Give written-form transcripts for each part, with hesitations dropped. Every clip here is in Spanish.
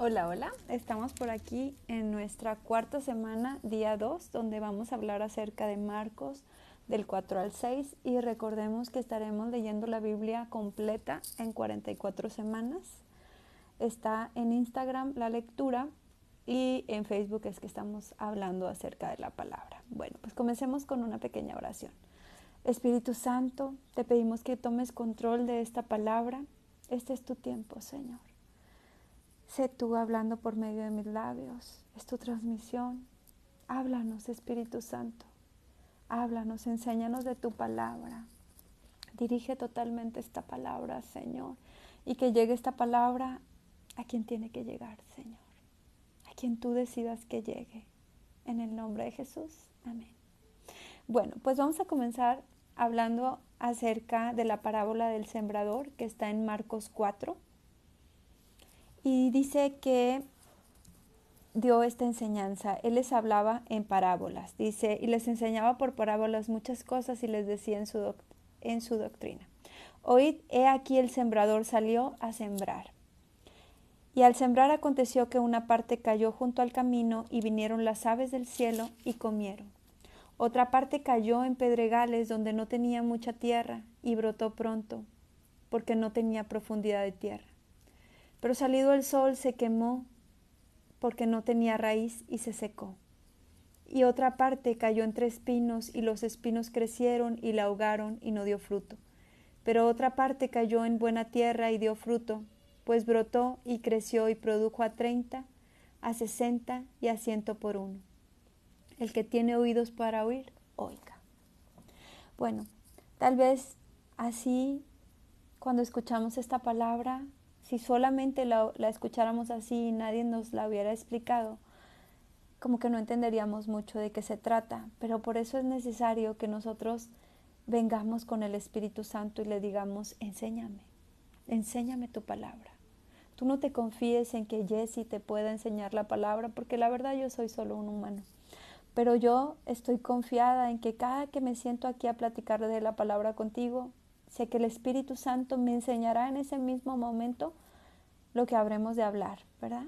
Hola, hola. Estamos por aquí en nuestra cuarta semana, día 2, donde vamos a hablar acerca de Marcos del 4 al 6 y recordemos que estaremos leyendo la Biblia completa en 44 semanas. Está en Instagram la lectura y en Facebook es que estamos hablando acerca de la palabra. Bueno, pues comencemos con una pequeña oración. Espíritu Santo, te pedimos que tomes control de esta palabra. Este es tu tiempo, Señor. Sé tú hablando por medio de mis labios. Es tu transmisión. Háblanos, Espíritu Santo. Háblanos, enséñanos de tu palabra. Dirige totalmente esta palabra, Señor. Y que llegue esta palabra a quien tiene que llegar, Señor. A quien tú decidas que llegue. En el nombre de Jesús. Amén. Bueno, pues vamos a comenzar hablando acerca de la parábola del sembrador que está en Marcos 4. Y dice que dio esta enseñanza. Él les hablaba en parábolas, dice, y les enseñaba por parábolas muchas cosas y les decía en su doctrina. Oíd, he aquí el sembrador salió a sembrar. Y al sembrar aconteció que una parte cayó junto al camino y vinieron las aves del cielo y comieron. Otra parte cayó en pedregales donde no tenía mucha tierra y brotó pronto, porque no tenía profundidad de tierra. Pero salido el sol se quemó porque no tenía raíz y se secó. Y otra parte cayó entre espinos y los espinos crecieron y la ahogaron y no dio fruto. Pero otra parte cayó en buena tierra y dio fruto, pues brotó y creció y produjo a 30, a 60 y a 100 por uno. El que tiene oídos para oír, oiga. Bueno, tal vez así, cuando escuchamos esta palabra, si solamente la escucháramos así y nadie nos la hubiera explicado, como que no entenderíamos mucho de qué se trata, pero por eso es necesario que nosotros vengamos con el Espíritu Santo y le digamos, enséñame tu palabra. Tú no te confíes en que Jessy te pueda enseñar la palabra, porque la verdad yo soy solo un humano. Pero yo estoy confiada en que cada que me siento aquí a platicar de la palabra contigo, sé que el Espíritu Santo me enseñará en ese mismo momento lo que habremos de hablar, ¿verdad?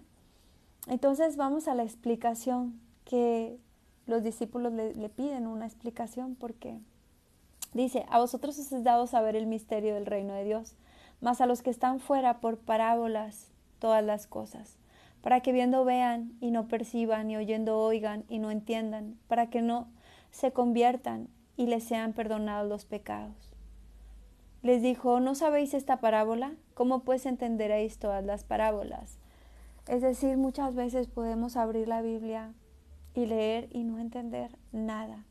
Entonces vamos a la explicación que los discípulos le piden, una explicación, porque dice, a vosotros os es dado saber el misterio del reino de Dios, mas a los que están fuera por parábolas todas las cosas, para que viendo vean y no perciban, y oyendo oigan y no entiendan, para que no se conviertan y les sean perdonados los pecados. Les dijo, ¿no sabéis esta parábola? ¿Cómo pues entenderéis todas las parábolas? Es decir, muchas veces podemos abrir la Biblia y leer y no entender nada.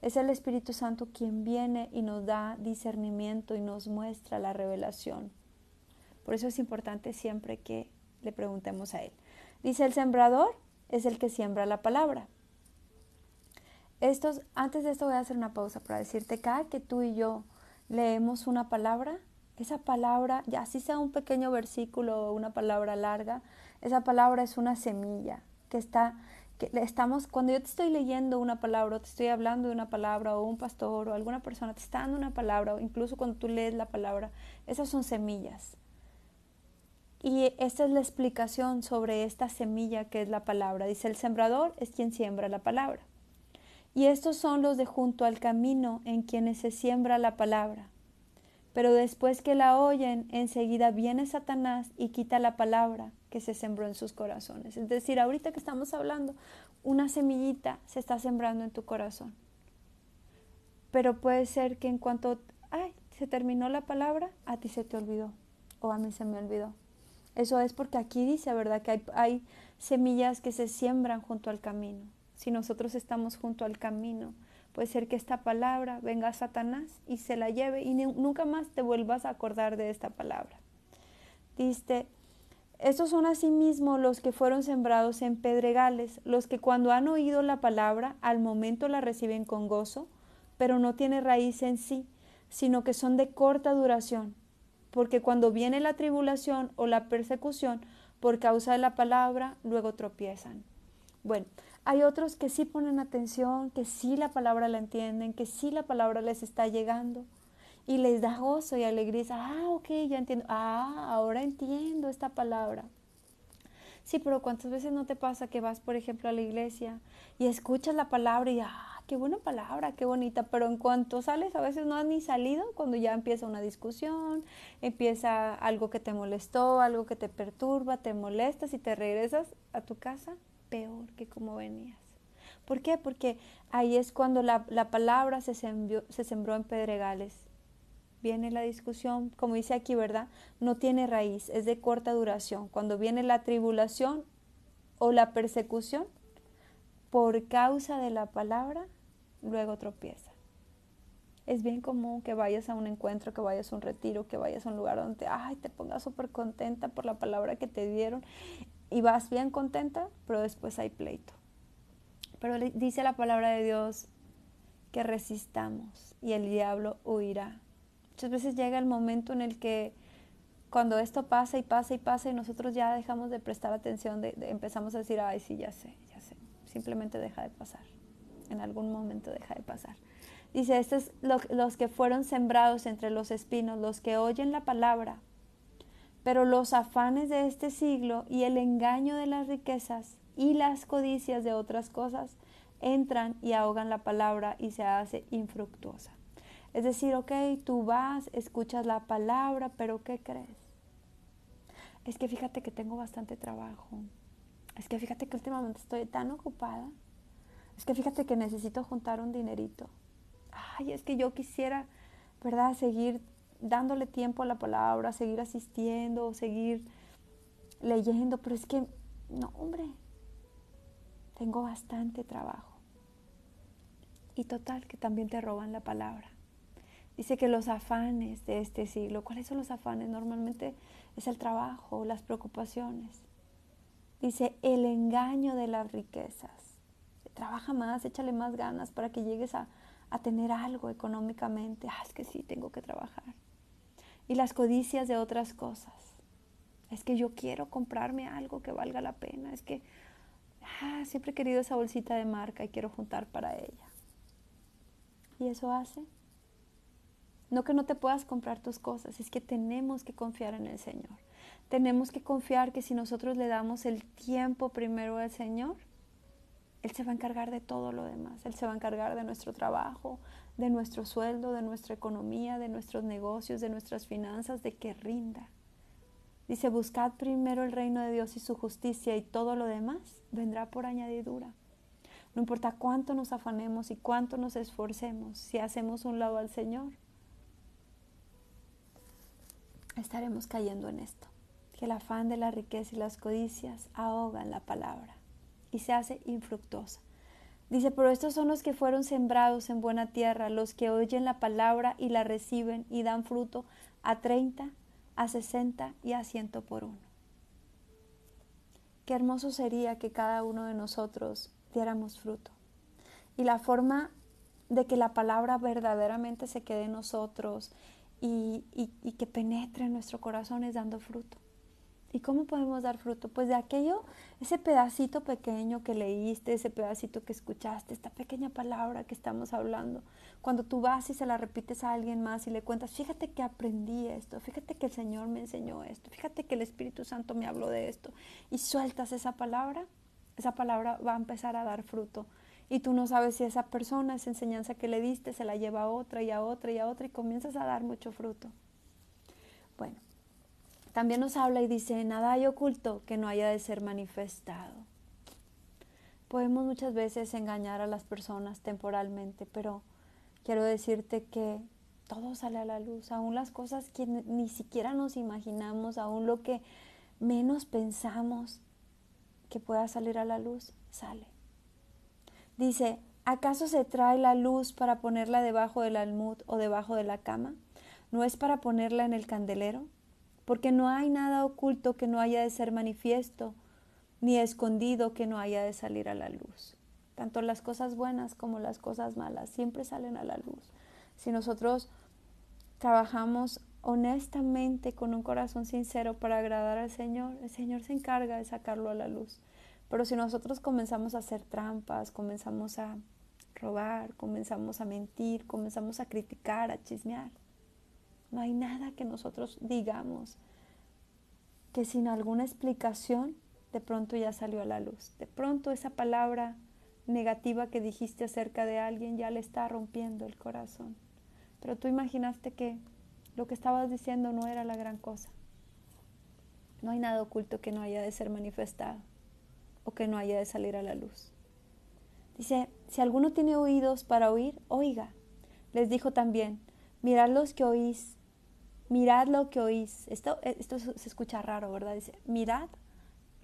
Es el Espíritu Santo quien viene y nos da discernimiento y nos muestra la revelación. Por eso es importante siempre que le preguntemos a Él. Dice, el sembrador es el que siembra la palabra. Antes de esto voy a hacer una pausa para decirte, cada que tú y yo leemos una palabra, esa palabra, ya así sea un pequeño versículo o una palabra larga, esa palabra es una semilla cuando yo te estoy leyendo una palabra o te estoy hablando de una palabra o un pastor o alguna persona te está dando una palabra o incluso cuando tú lees la palabra, esas son semillas. Y esta es la explicación sobre esta semilla que es la palabra. Dice, el sembrador es quien siembra la palabra. Y estos son los de junto al camino en quienes se siembra la palabra. Pero después que la oyen, enseguida viene Satanás y quita la palabra que se sembró en sus corazones. Es decir, ahorita que estamos hablando, una semillita se está sembrando en tu corazón. Pero puede ser que en cuanto se terminó la palabra, a ti se te olvidó o a mí se me olvidó. Eso es porque aquí dice, ¿verdad?, que hay semillas que se siembran junto al camino. Si nosotros estamos junto al camino, puede ser que esta palabra venga a Satanás y se la lleve y nunca más te vuelvas a acordar de esta palabra. Dice, estos son asimismo los que fueron sembrados en pedregales, los que cuando han oído la palabra, al momento la reciben con gozo, pero no tiene raíz en sí, sino que son de corta duración, porque cuando viene la tribulación o la persecución por causa de la palabra, luego tropiezan. Bueno, hay otros que sí ponen atención, que sí la palabra la entienden, que sí la palabra les está llegando y les da gozo y alegría. Ok, ya entiendo. Ahora entiendo esta palabra. Sí, pero ¿cuántas veces no te pasa que vas, por ejemplo, a la iglesia y escuchas la palabra y, qué buena palabra, qué bonita, pero en cuanto sales, a veces no has ni salido, cuando ya empieza una discusión, empieza algo que te molestó, algo que te perturba, te molestas y te regresas a tu casa peor que como venías. ¿Por qué? Porque ahí es cuando la palabra se sembró en pedregales. Viene la discusión, como dice aquí, ¿verdad? No tiene raíz, es de corta duración. Cuando viene la tribulación o la persecución, por causa de la palabra, luego tropieza. Es bien común que vayas a un encuentro, que vayas a un retiro, que vayas a un lugar donde te pongas súper contenta por la palabra que te dieron y vas bien contenta, pero después hay pleito. Pero dice la palabra de Dios que resistamos y el diablo huirá. Muchas veces llega el momento en el que cuando esto pasa y pasa y pasa y nosotros ya dejamos de prestar atención, empezamos a decir, ay, sí, ya sé, simplemente deja de pasar. En algún momento deja de pasar. Dice, estos los que fueron sembrados entre los espinos, los que oyen la palabra, pero los afanes de este siglo y el engaño de las riquezas y las codicias de otras cosas entran y ahogan la palabra y se hace infructuosa. Es decir, ok, tú vas, escuchas la palabra, pero ¿qué crees? Es que fíjate que tengo bastante trabajo. Es que fíjate que últimamente estoy tan ocupada. Es que fíjate que necesito juntar un dinerito. Ay, es que yo quisiera, ¿verdad?, seguir dándole tiempo a la palabra, seguir asistiendo, seguir leyendo, pero es que, no, hombre, tengo bastante trabajo. Y total, que también te roban la palabra. Dice que los afanes de este siglo, ¿cuáles son los afanes? Normalmente es el trabajo, las preocupaciones. Dice, el engaño de las riquezas. Trabaja más, échale más ganas para que llegues a tener algo económicamente. Es que sí, tengo que trabajar. Y las codicias de otras cosas. Es que yo quiero comprarme algo que valga la pena. Es que siempre he querido esa bolsita de marca y quiero juntar para ella. ¿Y eso hace? No que no te puedas comprar tus cosas, es que tenemos que confiar en el Señor. Tenemos que confiar que si nosotros le damos el tiempo primero al Señor, Él se va a encargar de todo lo demás. Él se va a encargar de nuestro trabajo, de nuestro sueldo, de nuestra economía, de nuestros negocios, de nuestras finanzas, de que rinda. Dice, buscad primero el reino de Dios y su justicia y todo lo demás vendrá por añadidura. No importa cuánto nos afanemos y cuánto nos esforcemos, si hacemos un lado al Señor, estaremos cayendo en esto. Que el afán de la riqueza y las codicias ahogan la palabra y se hace infructuosa. Dice, pero estos son los que fueron sembrados en buena tierra, los que oyen la palabra y la reciben y dan fruto a 30, a 60 y a 100 por uno. Qué hermoso sería que cada uno de nosotros diéramos fruto. Y la forma de que la palabra verdaderamente se quede en nosotros y que penetre en nuestro corazón es dando fruto. ¿Y cómo podemos dar fruto? Pues de aquello, ese pedacito pequeño que leíste, ese pedacito que escuchaste, esta pequeña palabra que estamos hablando. Cuando tú vas y se la repites a alguien más y le cuentas, fíjate que aprendí esto, fíjate que el Señor me enseñó esto, fíjate que el Espíritu Santo me habló de esto, y sueltas esa palabra va a empezar a dar fruto. Y tú no sabes si esa persona, esa enseñanza que le diste, se la lleva a otra y a otra y a otra y comienzas a dar mucho fruto. Bueno. También nos habla y dice, nada hay oculto que no haya de ser manifestado. Podemos muchas veces engañar a las personas temporalmente, pero quiero decirte que todo sale a la luz, aún las cosas que ni siquiera nos imaginamos, aún lo que menos pensamos que pueda salir a la luz, sale. Dice, ¿acaso se trae la luz para ponerla debajo del almud o debajo de la cama? ¿No es para ponerla en el candelero? Porque no hay nada oculto que no haya de ser manifiesto, ni escondido que no haya de salir a la luz. Tanto las cosas buenas como las cosas malas siempre salen a la luz. Si nosotros trabajamos honestamente con un corazón sincero para agradar al Señor, el Señor se encarga de sacarlo a la luz. Pero si nosotros comenzamos a hacer trampas, comenzamos a robar, comenzamos a mentir, comenzamos a criticar, a chismear, no hay nada que nosotros digamos que sin alguna explicación de pronto ya salió a la luz. De pronto esa palabra negativa que dijiste acerca de alguien ya le está rompiendo el corazón. Pero tú imaginaste que lo que estabas diciendo no era la gran cosa. No hay nada oculto que no haya de ser manifestado o que no haya de salir a la luz. Dice, si alguno tiene oídos para oír, oiga. Les dijo también, mirad los que oís, mirad lo que oís. Esto se escucha raro, ¿verdad? Dice, mirad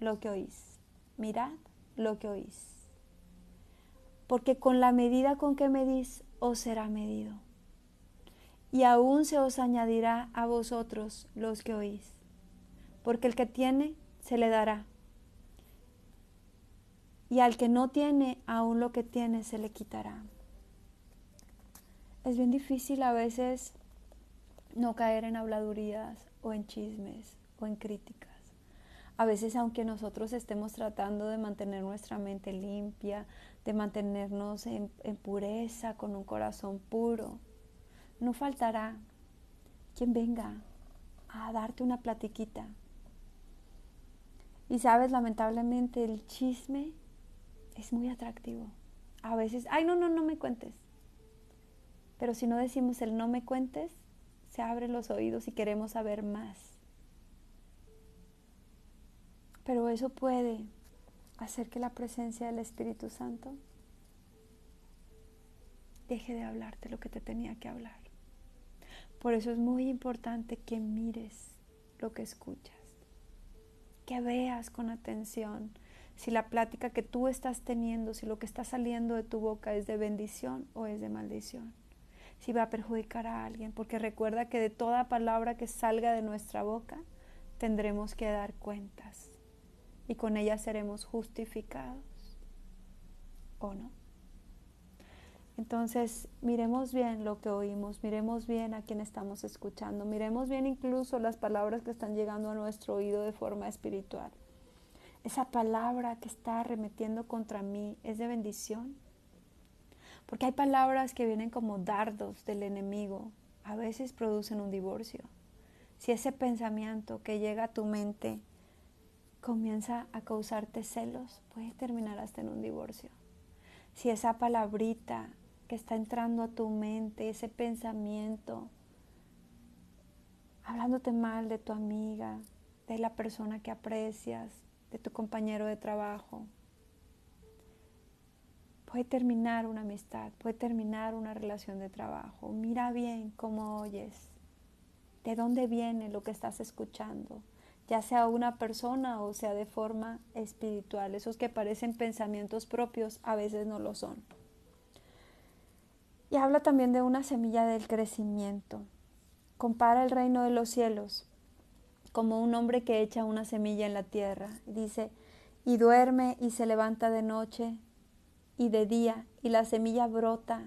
lo que oís, mirad lo que oís. Porque con la medida con que medís, os será medido. Y aún se os añadirá a vosotros los que oís. Porque el que tiene, se le dará. Y al que no tiene, aún lo que tiene, se le quitará. Es bien difícil a veces no caer en habladurías o en chismes o en críticas. A veces, aunque nosotros estemos tratando de mantener nuestra mente limpia, de mantenernos en pureza, con un corazón puro, no faltará quien venga a darte una platiquita. Y sabes, lamentablemente el chisme es muy atractivo. A veces, ay, no me cuentes. Pero si no decimos el no me cuentes, se abren los oídos y queremos saber más. Pero eso puede hacer que la presencia del Espíritu Santo deje de hablarte lo que te tenía que hablar. Por eso es muy importante que mires lo que escuchas, que veas con atención si la plática que tú estás teniendo, si lo que está saliendo de tu boca es de bendición o es de maldición, si va a perjudicar a alguien, porque recuerda que de toda palabra que salga de nuestra boca tendremos que dar cuentas y con ella seremos justificados o no. Entonces, miremos bien lo que oímos, miremos bien a quien estamos escuchando, miremos bien incluso las palabras que están llegando a nuestro oído de forma espiritual. Esa palabra que está arremetiendo contra mí es de bendición, porque hay palabras que vienen como dardos del enemigo, a veces producen un divorcio. Si ese pensamiento que llega a tu mente comienza a causarte celos, puede terminar hasta en un divorcio. Si esa palabrita que está entrando a tu mente, ese pensamiento, hablándote mal de tu amiga, de la persona que aprecias, de tu compañero de trabajo, puede terminar una amistad, puede terminar una relación de trabajo. Mira bien cómo oyes, de dónde viene lo que estás escuchando, ya sea una persona o sea de forma espiritual. Esos que parecen pensamientos propios a veces no lo son. Y habla también de una semilla del crecimiento. Compara el reino de los cielos como un hombre que echa una semilla en la tierra. Dice, y duerme y se levanta de noche y de día, y la semilla brota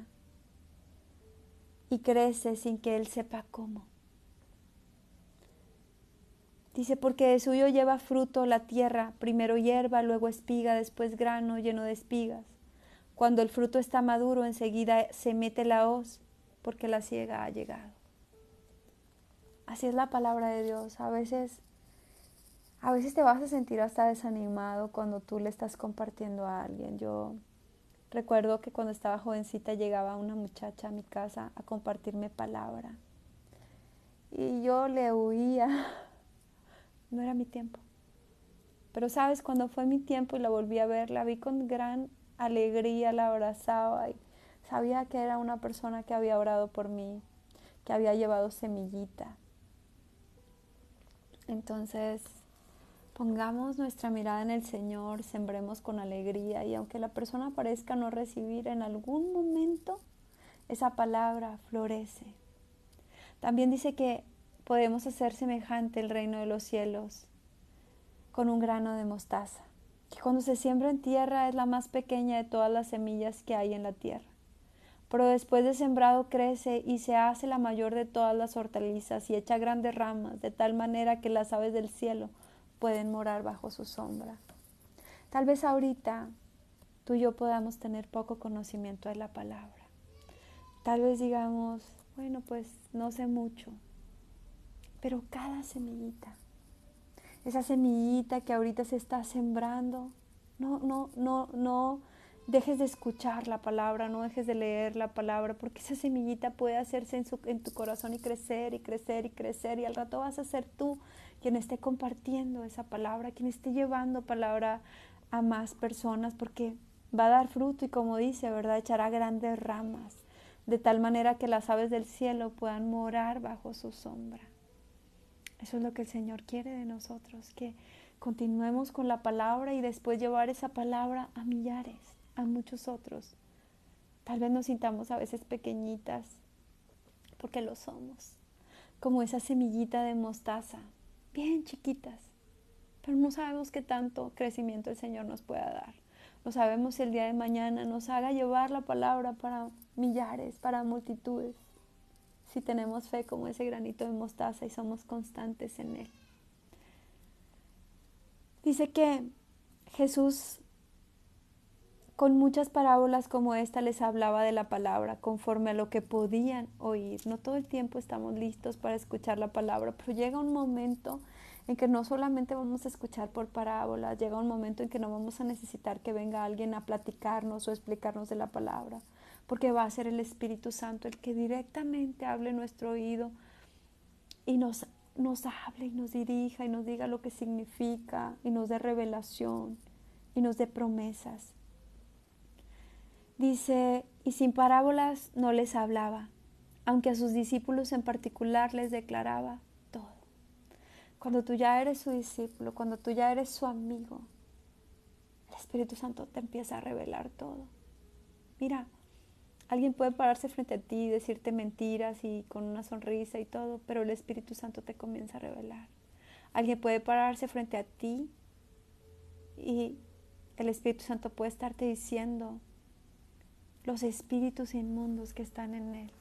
y crece sin que él sepa cómo. Dice, porque de suyo lleva fruto la tierra, primero hierba, luego espiga, después grano lleno de espigas. Cuando el fruto está maduro, enseguida se mete la hoz, porque la siega ha llegado. Así es la palabra de Dios. A veces te vas a sentir hasta desanimado cuando tú le estás compartiendo a alguien. Yo recuerdo que cuando estaba jovencita llegaba una muchacha a mi casa a compartirme palabra. Y yo le huía. No era mi tiempo. Pero sabes, cuando fue mi tiempo y la volví a ver, la vi con gran alegría, la abrazaba y sabía que era una persona que había orado por mí, que había llevado semillita. Entonces, pongamos nuestra mirada en el Señor, sembremos con alegría y aunque la persona parezca no recibir, en algún momento esa palabra florece. También dice que podemos hacer semejante el reino de los cielos con un grano de mostaza, que cuando se siembra en tierra es la más pequeña de todas las semillas que hay en la tierra. Pero después de sembrado crece y se hace la mayor de todas las hortalizas y echa grandes ramas, de tal manera que las aves del cielo pueden morar bajo su sombra. Tal vez ahorita tú y yo podamos tener poco conocimiento de la palabra. Tal vez digamos, bueno, pues no sé mucho, pero cada semillita, esa semillita que ahorita se está sembrando. No dejes de escuchar la palabra, no dejes de leer la palabra, porque esa semillita puede hacerse en tu corazón y crecer y crecer y crecer, y al rato vas a ser tú quien esté compartiendo esa palabra, quien esté llevando palabra a más personas, porque va a dar fruto y, como dice, ¿verdad?, echará grandes ramas, de tal manera que las aves del cielo puedan morar bajo su sombra. Eso es lo que el Señor quiere de nosotros, que continuemos con la palabra y después llevar esa palabra a millares, a muchos otros. Tal vez nos sintamos a veces pequeñitas, porque lo somos, como esa semillita de mostaza, bien chiquitas, pero no sabemos qué tanto crecimiento el Señor nos pueda dar. No sabemos si el día de mañana nos haga llevar la palabra para millares, para multitudes, si tenemos fe como ese granito de mostaza y somos constantes en él. Dice que Jesús, con muchas parábolas como esta, les hablaba de la palabra conforme a lo que podían oír. No todo el tiempo estamos listos para escuchar la palabra, pero llega un momento en que no solamente vamos a escuchar por parábolas, llega un momento en que no vamos a necesitar que venga alguien a platicarnos o explicarnos de la palabra, porque va a ser el Espíritu Santo el que directamente hable en nuestro oído y nos hable y nos dirija y nos diga lo que significa y nos dé revelación y nos dé promesas. Dice, y sin parábolas no les hablaba, aunque a sus discípulos en particular les declaraba todo. Cuando tú ya eres su discípulo, cuando tú ya eres su amigo, el Espíritu Santo te empieza a revelar todo. Mira, alguien puede pararse frente a ti y decirte mentiras y con una sonrisa y todo, pero el Espíritu Santo te comienza a revelar. Alguien puede pararse frente a ti y el Espíritu Santo puede estarte diciendo los espíritus inmundos que están en él.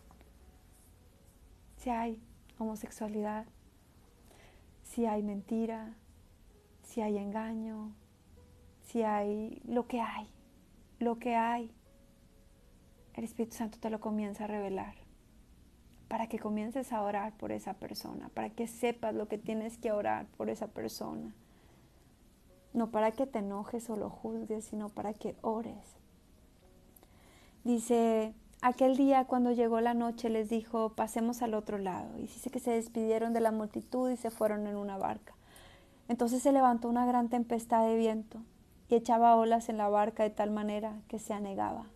Si hay homosexualidad, si hay mentira, si hay engaño, si hay lo que hay, el Espíritu Santo te lo comienza a revelar para que comiences a orar por esa persona, para que sepas lo que tienes que orar por esa persona. No para que te enojes o lo juzgues, sino para que ores. Dice, aquel día cuando llegó la noche les dijo, pasemos al otro lado. Y dice que se despidieron de la multitud y se fueron en una barca. Entonces se levantó una gran tempestad de viento y echaba olas en la barca de tal manera que se anegaba.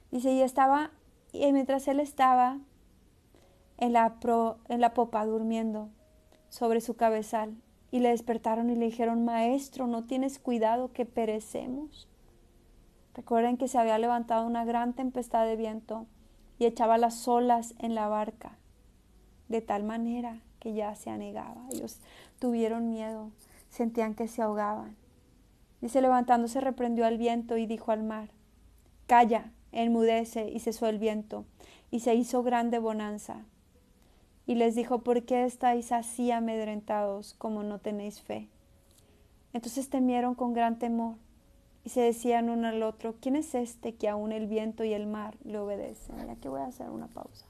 Dice, y mientras él estaba en la popa durmiendo sobre su cabezal, y le despertaron y le dijeron, Maestro, ¿no tienes cuidado que perecemos? Recuerden que se había levantado una gran tempestad de viento y echaba las olas en la barca, de tal manera que ya se anegaba. Ellos tuvieron miedo, sentían que se ahogaban. Dice, levantándose reprendió al viento y dijo al mar, calla, enmudece, y cesó el viento, y se hizo grande bonanza. Y les dijo, ¿por qué estáis así amedrentados, como no tenéis fe? Entonces temieron con gran temor, y se decían uno al otro, ¿quién es este que aún el viento y el mar le obedecen? Y aquí voy a hacer una pausa.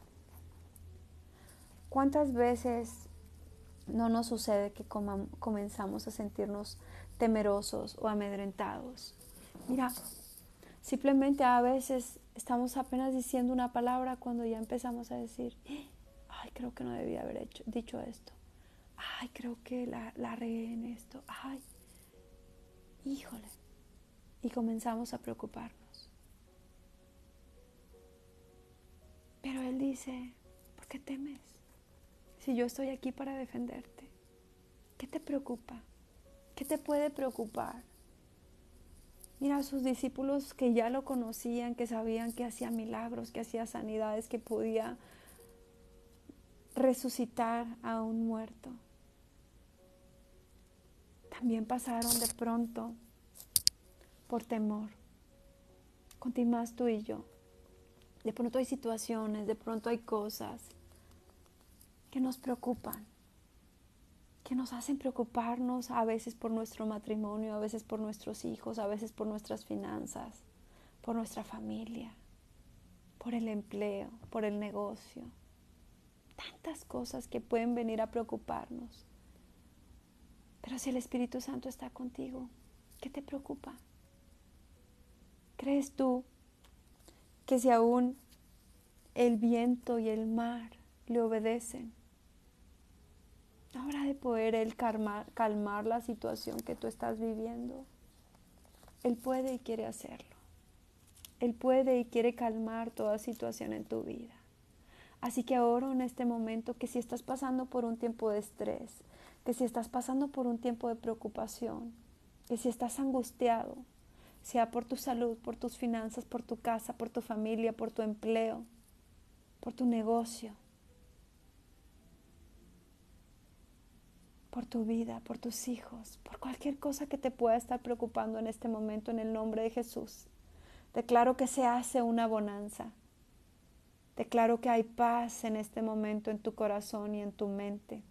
¿Cuántas veces no nos sucede que comenzamos a sentirnos temerosos o amedrentados? Mira, simplemente a veces estamos apenas diciendo una palabra cuando ya empezamos a decir, ay, creo que no debía haber dicho esto. Ay, creo que la regué en esto. Ay, híjole. Y comenzamos a preocuparnos. Pero Él dice, ¿por qué temes? Si yo estoy aquí para defenderte. ¿Qué te preocupa? ¿Qué te puede preocupar? Mira a sus discípulos que ya lo conocían, que sabían que hacía milagros, que hacía sanidades, que podía resucitar a un muerto. También pasaron de pronto por temor. Continuás tú y yo. De pronto hay situaciones, de pronto hay cosas que nos preocupan, que nos hacen preocuparnos a veces por nuestro matrimonio, a veces por nuestros hijos, a veces por nuestras finanzas, por nuestra familia, por el empleo, por el negocio. Tantas cosas que pueden venir a preocuparnos. Pero si el Espíritu Santo está contigo, ¿qué te preocupa? ¿Crees tú que si aún el viento y el mar le obedecen, no habrá de poder Él calmar la situación que tú estás viviendo? Él puede y quiere hacerlo. Él puede y quiere calmar toda situación en tu vida. Así que oro en este momento que si estás pasando por un tiempo de estrés, que si estás pasando por un tiempo de preocupación, que si estás angustiado, sea por tu salud, por tus finanzas, por tu casa, por tu familia, por tu empleo, por tu negocio, por tu vida, por tus hijos, por cualquier cosa que te pueda estar preocupando en este momento, en el nombre de Jesús. Declaro que se hace una bonanza. Declaro que hay paz en este momento en tu corazón y en tu mente.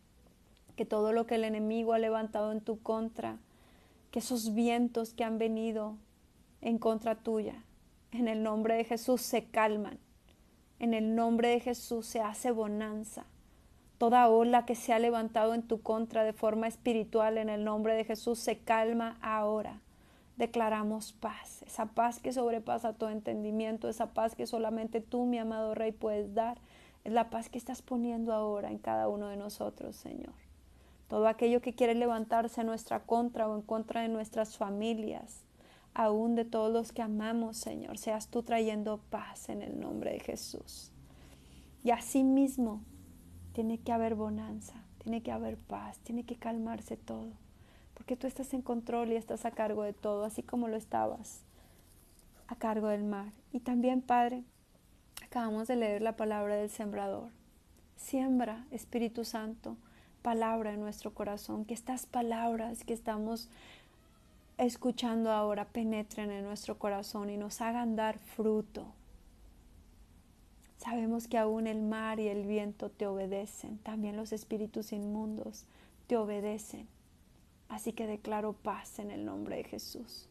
Que todo lo que el enemigo ha levantado en tu contra, que esos vientos que han venido en contra tuya, en el nombre de Jesús se calman. En el nombre de Jesús se hace bonanza. Toda ola que se ha levantado en tu contra de forma espiritual, en el nombre de Jesús se calma ahora. Declaramos paz, esa paz que sobrepasa todo entendimiento, esa paz que solamente tú, mi amado Rey, puedes dar. Es la paz que estás poniendo ahora en cada uno de nosotros, Señor. Todo aquello que quiere levantarse en nuestra contra o en contra de nuestras familias, aún de todos los que amamos, Señor, seas tú trayendo paz en el nombre de Jesús. Y así mismo tiene que haber bonanza, tiene que haber paz, tiene que calmarse todo, porque tú estás en control y estás a cargo de todo, así como lo estabas a cargo del mar. Y también, Padre, acabamos de leer la palabra del sembrador. Siembra, Espíritu Santo, palabra en nuestro corazón, que estas palabras que estamos escuchando ahora penetren en nuestro corazón y nos hagan dar fruto. Sabemos que aún el mar y el viento te obedecen, también los espíritus inmundos te obedecen. Así que declaro paz en el nombre de Jesús.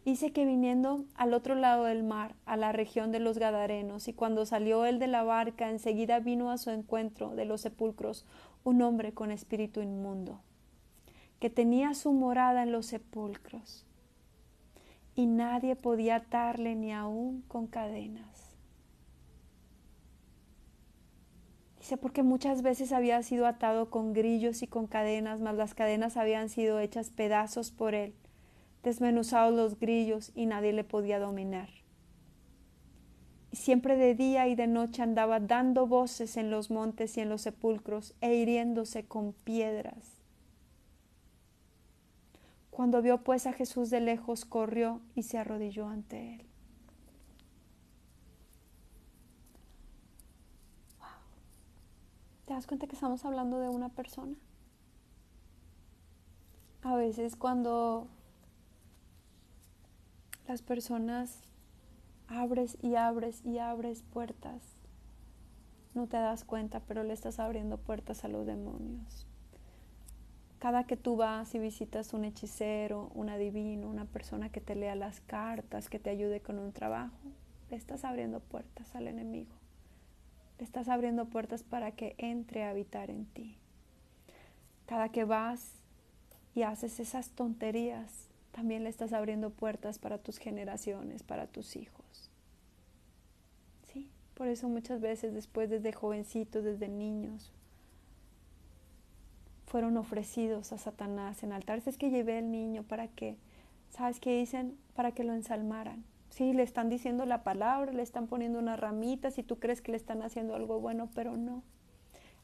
Dice que viniendo al otro lado del mar, a la región de los Gadarenos, y cuando salió él de la barca, enseguida vino a su encuentro de los sepulcros un hombre con espíritu inmundo, que tenía su morada en los sepulcros, y nadie podía atarle ni aún con cadenas. Dice, porque muchas veces había sido atado con grillos y con cadenas, mas las cadenas habían sido hechas pedazos por él, desmenuzados los grillos, y nadie le podía dominar. Y siempre de día y de noche andaba dando voces en los montes y en los sepulcros, e hiriéndose con piedras. Cuando vio pues a Jesús de lejos, corrió y se arrodilló ante él. ¿Te das cuenta que estamos hablando de una persona? A veces cuando las personas abres y abres y abres puertas, no te das cuenta, pero le estás abriendo puertas a los demonios. Cada que tú vas y visitas un hechicero, un adivino, una persona que te lea las cartas, que te ayude con un trabajo, le estás abriendo puertas al enemigo. Le estás abriendo puertas para que entre a habitar en ti. Cada que vas y haces esas tonterías, también le estás abriendo puertas para tus generaciones, para tus hijos. ¿Sí? Por eso muchas veces después, desde jovencitos, desde niños, fueron ofrecidos a Satanás en altares. Es que llevé al niño para que, ¿sabes qué dicen? Para que lo ensalmaran. Sí, le están diciendo la palabra, le están poniendo unas ramitas y tú crees que le están haciendo algo bueno, pero no.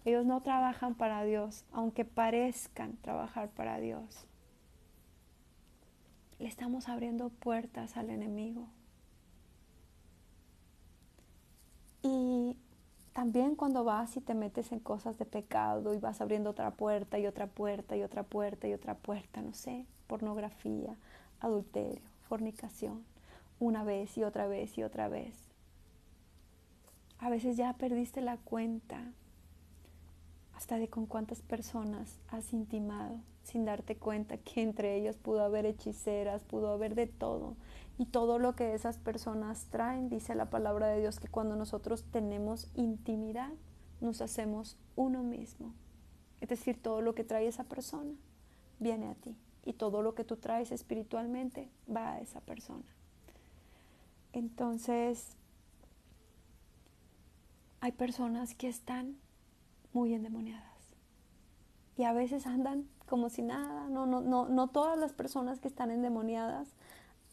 Ellos no trabajan para Dios, aunque parezcan trabajar para Dios. Le estamos abriendo puertas al enemigo. Y también cuando vas y te metes en cosas de pecado y vas abriendo otra puerta y otra puerta y otra puerta y otra puerta, no sé, pornografía, adulterio, fornicación, una vez y otra vez y otra vez. A veces ya perdiste la cuenta hasta de con cuántas personas has intimado sin darte cuenta que entre ellas pudo haber hechiceras, pudo haber de todo. Y todo lo que esas personas traen, dice la palabra de Dios, que cuando nosotros tenemos intimidad, nos hacemos uno mismo. Es decir, todo lo que trae esa persona, viene a ti. Y todo lo que tú traes espiritualmente va a esa persona. Entonces, hay personas que están muy endemoniadas. Y a veces andan como si nada. No todas las personas que están endemoniadas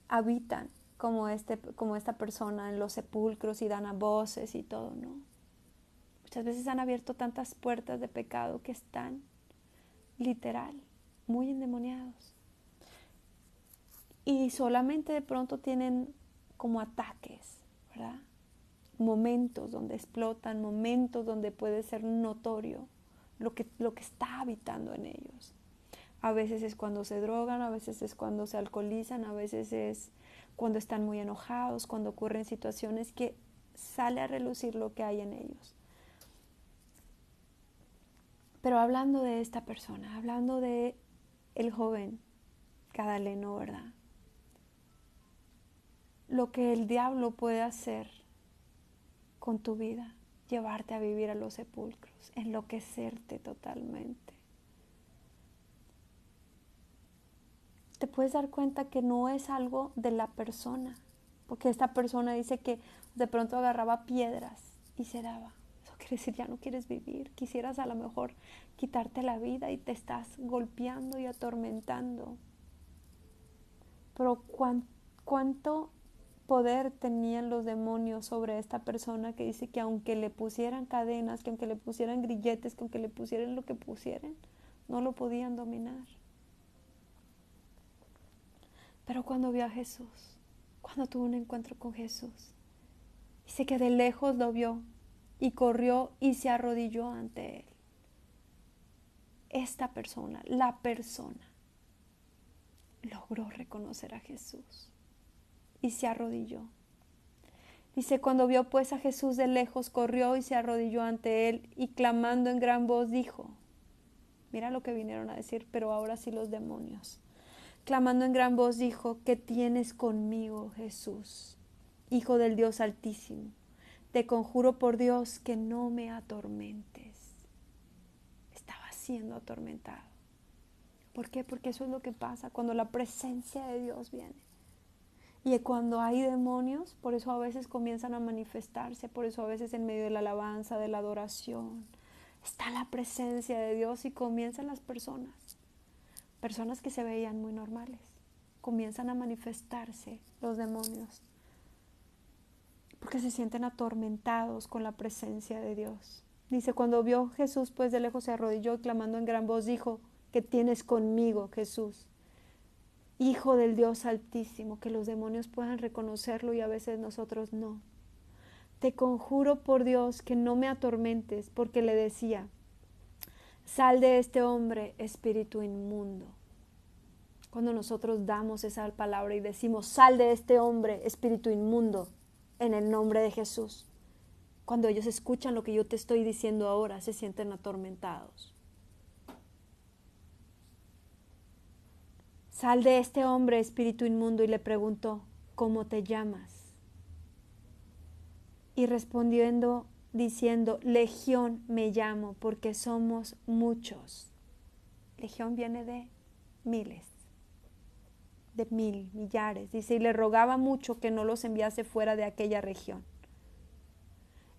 habitan como esta persona en los sepulcros y dan a voces y todo, ¿no? Muchas veces han abierto tantas puertas de pecado que están literal muy endemoniados. Y solamente de pronto tienen como ataques, ¿verdad? Momentos donde explotan, momentos donde puede ser notorio lo que está habitando en ellos. A veces es cuando se drogan, a veces es cuando se alcoholizan, a veces es cuando están muy enojados, cuando ocurren situaciones que sale a relucir lo que hay en ellos. Pero hablando de esta persona, hablando de el joven Gadaleno, ¿verdad? Lo que el diablo puede hacer con tu vida, llevarte a vivir a los sepulcros, enloquecerte totalmente. Te puedes dar cuenta que no es algo de la persona, porque esta persona dice que de pronto agarraba piedras y se daba. Eso quiere decir, ya no quieres vivir, quisieras a lo mejor quitarte la vida y te estás golpeando y atormentando. Pero cuánto poder tenían los demonios sobre esta persona que dice que aunque le pusieran cadenas, que aunque le pusieran grilletes, que aunque le pusieran lo que pusieran, no lo podían dominar. Pero cuando vio a Jesús, cuando tuvo un encuentro con Jesús, dice que de lejos lo vio y corrió y se arrodilló ante él. Esta persona, la persona, logró reconocer a Jesús y se arrodilló. Dice, cuando vio pues a Jesús de lejos, corrió y se arrodilló ante él y clamando en gran voz dijo, mira lo que vinieron a decir, pero ahora sí los demonios. Clamando en gran voz dijo, ¿qué tienes conmigo, Jesús, Hijo del Dios Altísimo? Te conjuro por Dios que no me atormentes. Estaba siendo atormentado. ¿Por qué? Porque eso es lo que pasa cuando la presencia de Dios viene. Y cuando hay demonios, por eso a veces comienzan a manifestarse, por eso a veces en medio de la alabanza, de la adoración, está la presencia de Dios y comienzan las personas que se veían muy normales, comienzan a manifestarse los demonios, porque se sienten atormentados con la presencia de Dios. Dice, cuando vio Jesús, pues de lejos se arrodilló y clamando en gran voz dijo, ¿qué tienes conmigo, Jesús? Hijo del Dios Altísimo, que los demonios puedan reconocerlo y a veces nosotros no. Te conjuro por Dios que no me atormentes, porque le decía, sal de este hombre, espíritu inmundo. Cuando nosotros damos esa palabra y decimos, sal de este hombre, espíritu inmundo, en el nombre de Jesús. Cuando ellos escuchan lo que yo te estoy diciendo ahora, se sienten atormentados. Sal de este hombre, espíritu inmundo, y le preguntó, ¿cómo te llamas? Y respondiendo, diciendo, Legión me llamo, porque somos muchos. Legión viene de miles, de millares. Dice, y le rogaba mucho que no los enviase fuera de aquella región.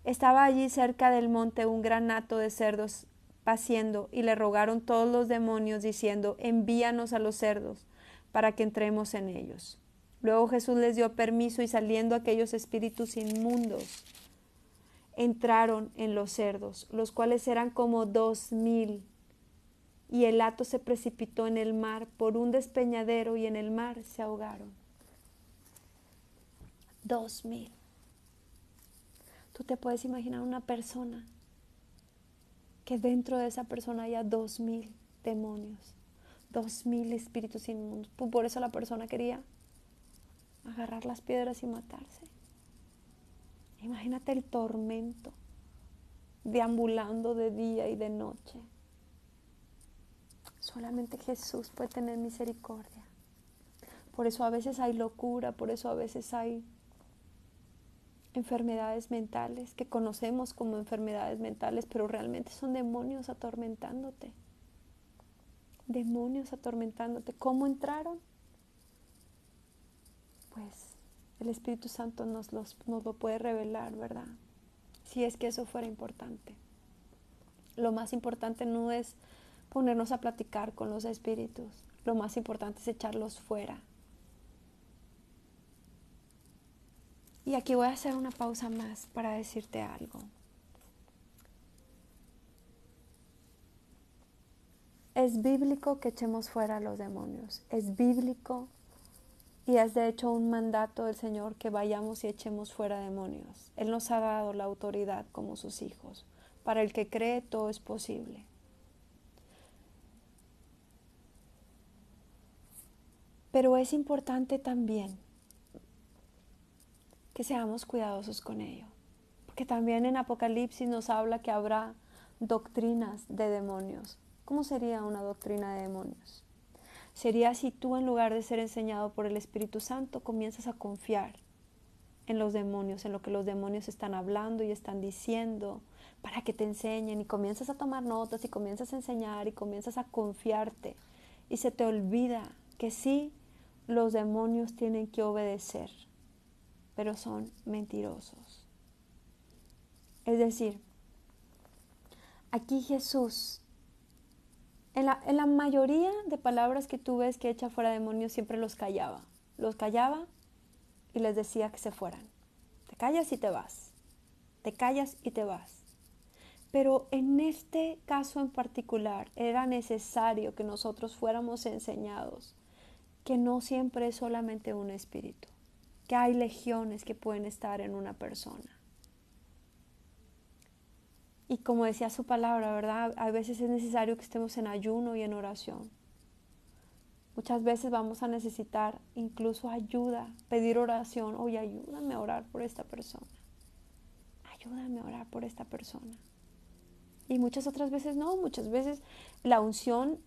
Estaba allí cerca del monte un gran hato de cerdos paciendo, y le rogaron todos los demonios, diciendo, envíanos a los cerdos, para que entremos en ellos. Luego Jesús les dio permiso, y saliendo aquellos espíritus inmundos, entraron en los cerdos, los cuales eran como 2,000, y el hato se precipitó en el mar por un despeñadero, y en el mar se ahogaron. 2,000. Tú te puedes imaginar una persona que dentro de esa persona haya 2,000 demonios, 2,000 espíritus inmundos. Por eso la persona quería agarrar las piedras y matarse. Imagínate el tormento, deambulando de día y de noche. Solamente Jesús puede tener misericordia. Por eso a veces hay locura, por eso a veces hay enfermedades mentales que conocemos como enfermedades mentales, pero realmente son demonios atormentándote. demonios atormentándote. ¿Cómo entraron? Pues el Espíritu Santo nos lo puede revelar, ¿verdad? Si es que eso fuera importante. Lo más importante no es ponernos a platicar con los espíritus. Lo más importante es echarlos fuera. Y aquí voy a hacer una pausa más para decirte algo. Es bíblico que echemos fuera a los demonios. Es bíblico y es de hecho un mandato del Señor que vayamos y echemos fuera demonios. Él nos ha dado la autoridad como sus hijos. Para el que cree, todo es posible. Pero es importante también que seamos cuidadosos con ello. Porque también en Apocalipsis nos habla que habrá doctrinas de demonios. ¿Cómo sería una doctrina de demonios? Sería si tú, en lugar de ser enseñado por el Espíritu Santo, comienzas a confiar en los demonios, en lo que los demonios están hablando y están diciendo para que te enseñen, y comienzas a tomar notas y comienzas a enseñar y comienzas a confiarte y se te olvida que sí, los demonios tienen que obedecer, pero son mentirosos. Es decir, aquí Jesús, en la mayoría de palabras que tú ves que echa fuera demonios, siempre los callaba y les decía que se fueran. Te callas y te vas, te callas y te vas. Pero en este caso en particular era necesario que nosotros fuéramos enseñados que no siempre es solamente un espíritu, que hay legiones que pueden estar en una persona. Y como decía su palabra, ¿verdad? A veces es necesario que estemos en ayuno y en oración. Muchas veces vamos a necesitar incluso ayuda, pedir oración. Oye, ayúdame a orar por esta persona. Ayúdame a orar por esta persona. Y muchas otras veces no, muchas veces la unción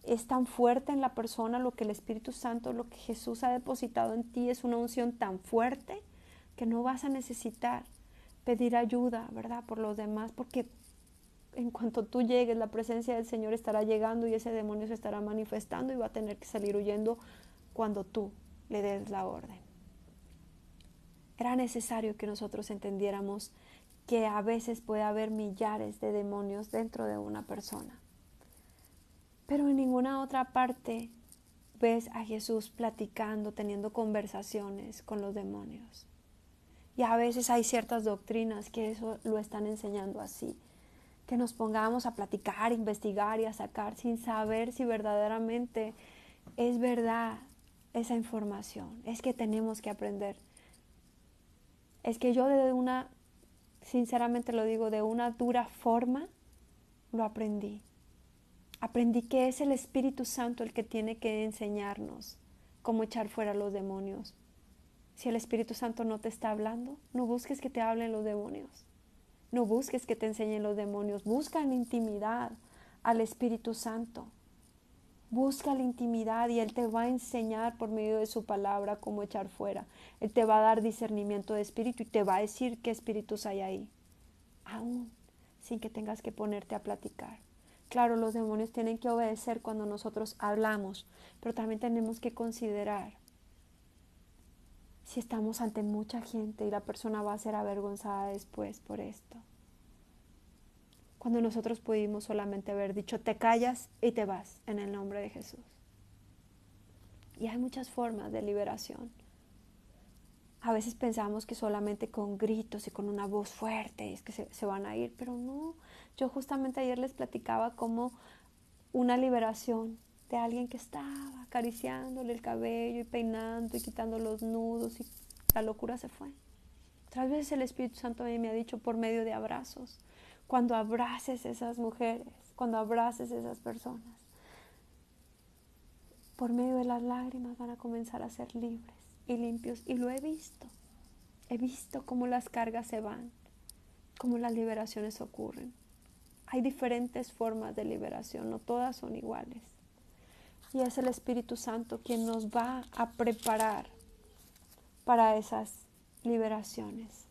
es tan fuerte en la persona, lo que el Espíritu Santo, lo que Jesús ha depositado en ti es una unción tan fuerte que no vas a necesitar pedir ayuda, ¿verdad? Por los demás, porque en cuanto tú llegues, la presencia del Señor estará llegando y ese demonio se estará manifestando y va a tener que salir huyendo cuando tú le des la orden. Era necesario que nosotros entendiéramos que a veces puede haber millares de demonios dentro de una persona. Pero en ninguna otra parte ves a Jesús platicando, teniendo conversaciones con los demonios. Y a veces hay ciertas doctrinas que eso lo están enseñando así. Que nos pongamos a platicar, investigar y a sacar sin saber si verdaderamente es verdad esa información. Es que tenemos que aprender. Es que yo sinceramente lo digo, de una dura forma lo aprendí. Aprendí que es el Espíritu Santo el que tiene que enseñarnos cómo echar fuera los demonios. Si el Espíritu Santo no te está hablando, no busques que te hablen los demonios. No busques que te enseñen los demonios. Busca en intimidad al Espíritu Santo. Busca la intimidad y Él te va a enseñar por medio de su palabra cómo echar fuera. Él te va a dar discernimiento de espíritu y te va a decir qué espíritus hay ahí, aún sin que tengas que ponerte a platicar. Claro, los demonios tienen que obedecer cuando nosotros hablamos, pero también tenemos que considerar si estamos ante mucha gente y la persona va a ser avergonzada después por esto. Cuando nosotros pudimos solamente haber dicho, te callas y te vas en el nombre de Jesús. Y hay muchas formas de liberación. A veces pensamos que solamente con gritos y con una voz fuerte es que se van a ir, pero no. Yo justamente ayer les platicaba como una liberación de alguien que estaba acariciándole el cabello y peinando y quitando los nudos y la locura se fue. Otras veces el Espíritu Santo a mí me ha dicho por medio de abrazos. Cuando abraces a esas mujeres, cuando abraces a esas personas, por medio de las lágrimas van a comenzar a ser libres y limpios. Y lo he visto. He visto cómo las cargas se van, cómo las liberaciones ocurren. Hay diferentes formas de liberación, no todas son iguales. Y es el Espíritu Santo quien nos va a preparar para esas liberaciones.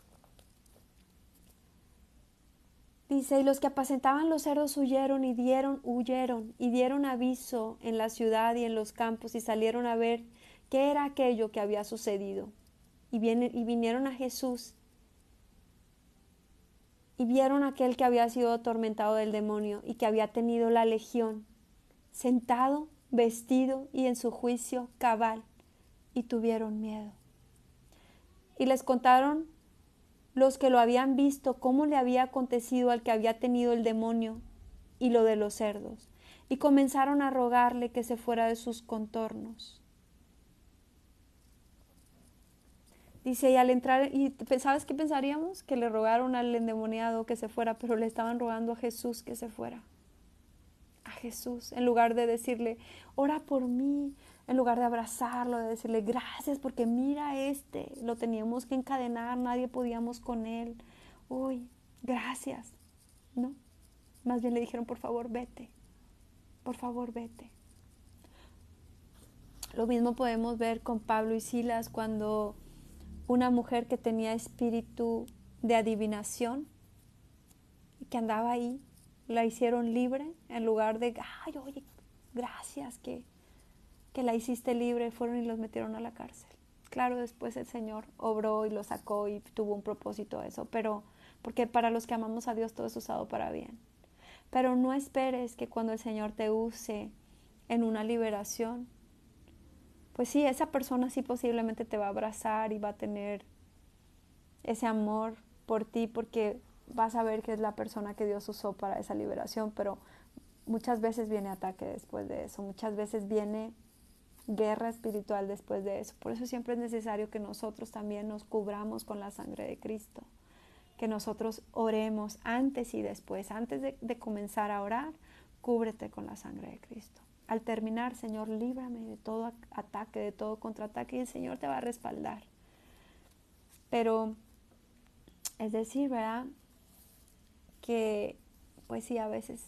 Dice, y los que apacentaban los cerdos huyeron y dieron aviso en la ciudad y en los campos y salieron a ver qué era aquello que había sucedido. Y vinieron a Jesús y vieron a aquel que había sido atormentado del demonio y que había tenido la legión, sentado, vestido y en su juicio cabal, y tuvieron miedo. Y les contaron los que lo habían visto cómo le había acontecido al que había tenido el demonio y lo de los cerdos, y comenzaron a rogarle que se fuera de sus contornos. Dice, y al entrar, y ¿sabes qué pensaríamos? Que le rogaron al endemoniado que se fuera, pero le estaban rogando a Jesús que se fuera. A Jesús, en lugar de decirle, ora por mí, en lugar de abrazarlo, de decirle, gracias, porque mira lo teníamos que encadenar, nadie podíamos con él. Uy, gracias. No, más bien le dijeron, por favor, vete, por favor, vete. Lo mismo podemos ver con Pablo y Silas cuando una mujer que tenía espíritu de adivinación y que andaba ahí, la hicieron libre en lugar de, ay, oye, gracias que la hiciste libre, fueron y los metieron a la cárcel. Claro, después el Señor obró y lo sacó y tuvo un propósito eso, pero porque para los que amamos a Dios todo es usado para bien. Pero no esperes que cuando el Señor te use en una liberación, pues sí, esa persona sí posiblemente te va a abrazar y va a tener ese amor por ti porque vas a ver que es la persona que Dios usó para esa liberación, pero muchas veces viene ataque después de eso, muchas veces viene guerra espiritual después de eso. Por eso siempre es necesario que nosotros también nos cubramos con la sangre de Cristo, que nosotros oremos antes y después. Antes de comenzar a orar, cúbrete con la sangre de Cristo. Al terminar, Señor, líbrame de todo ataque, de todo contraataque, y el Señor te va a respaldar. Pero es decir, ¿verdad? Que pues sí, a veces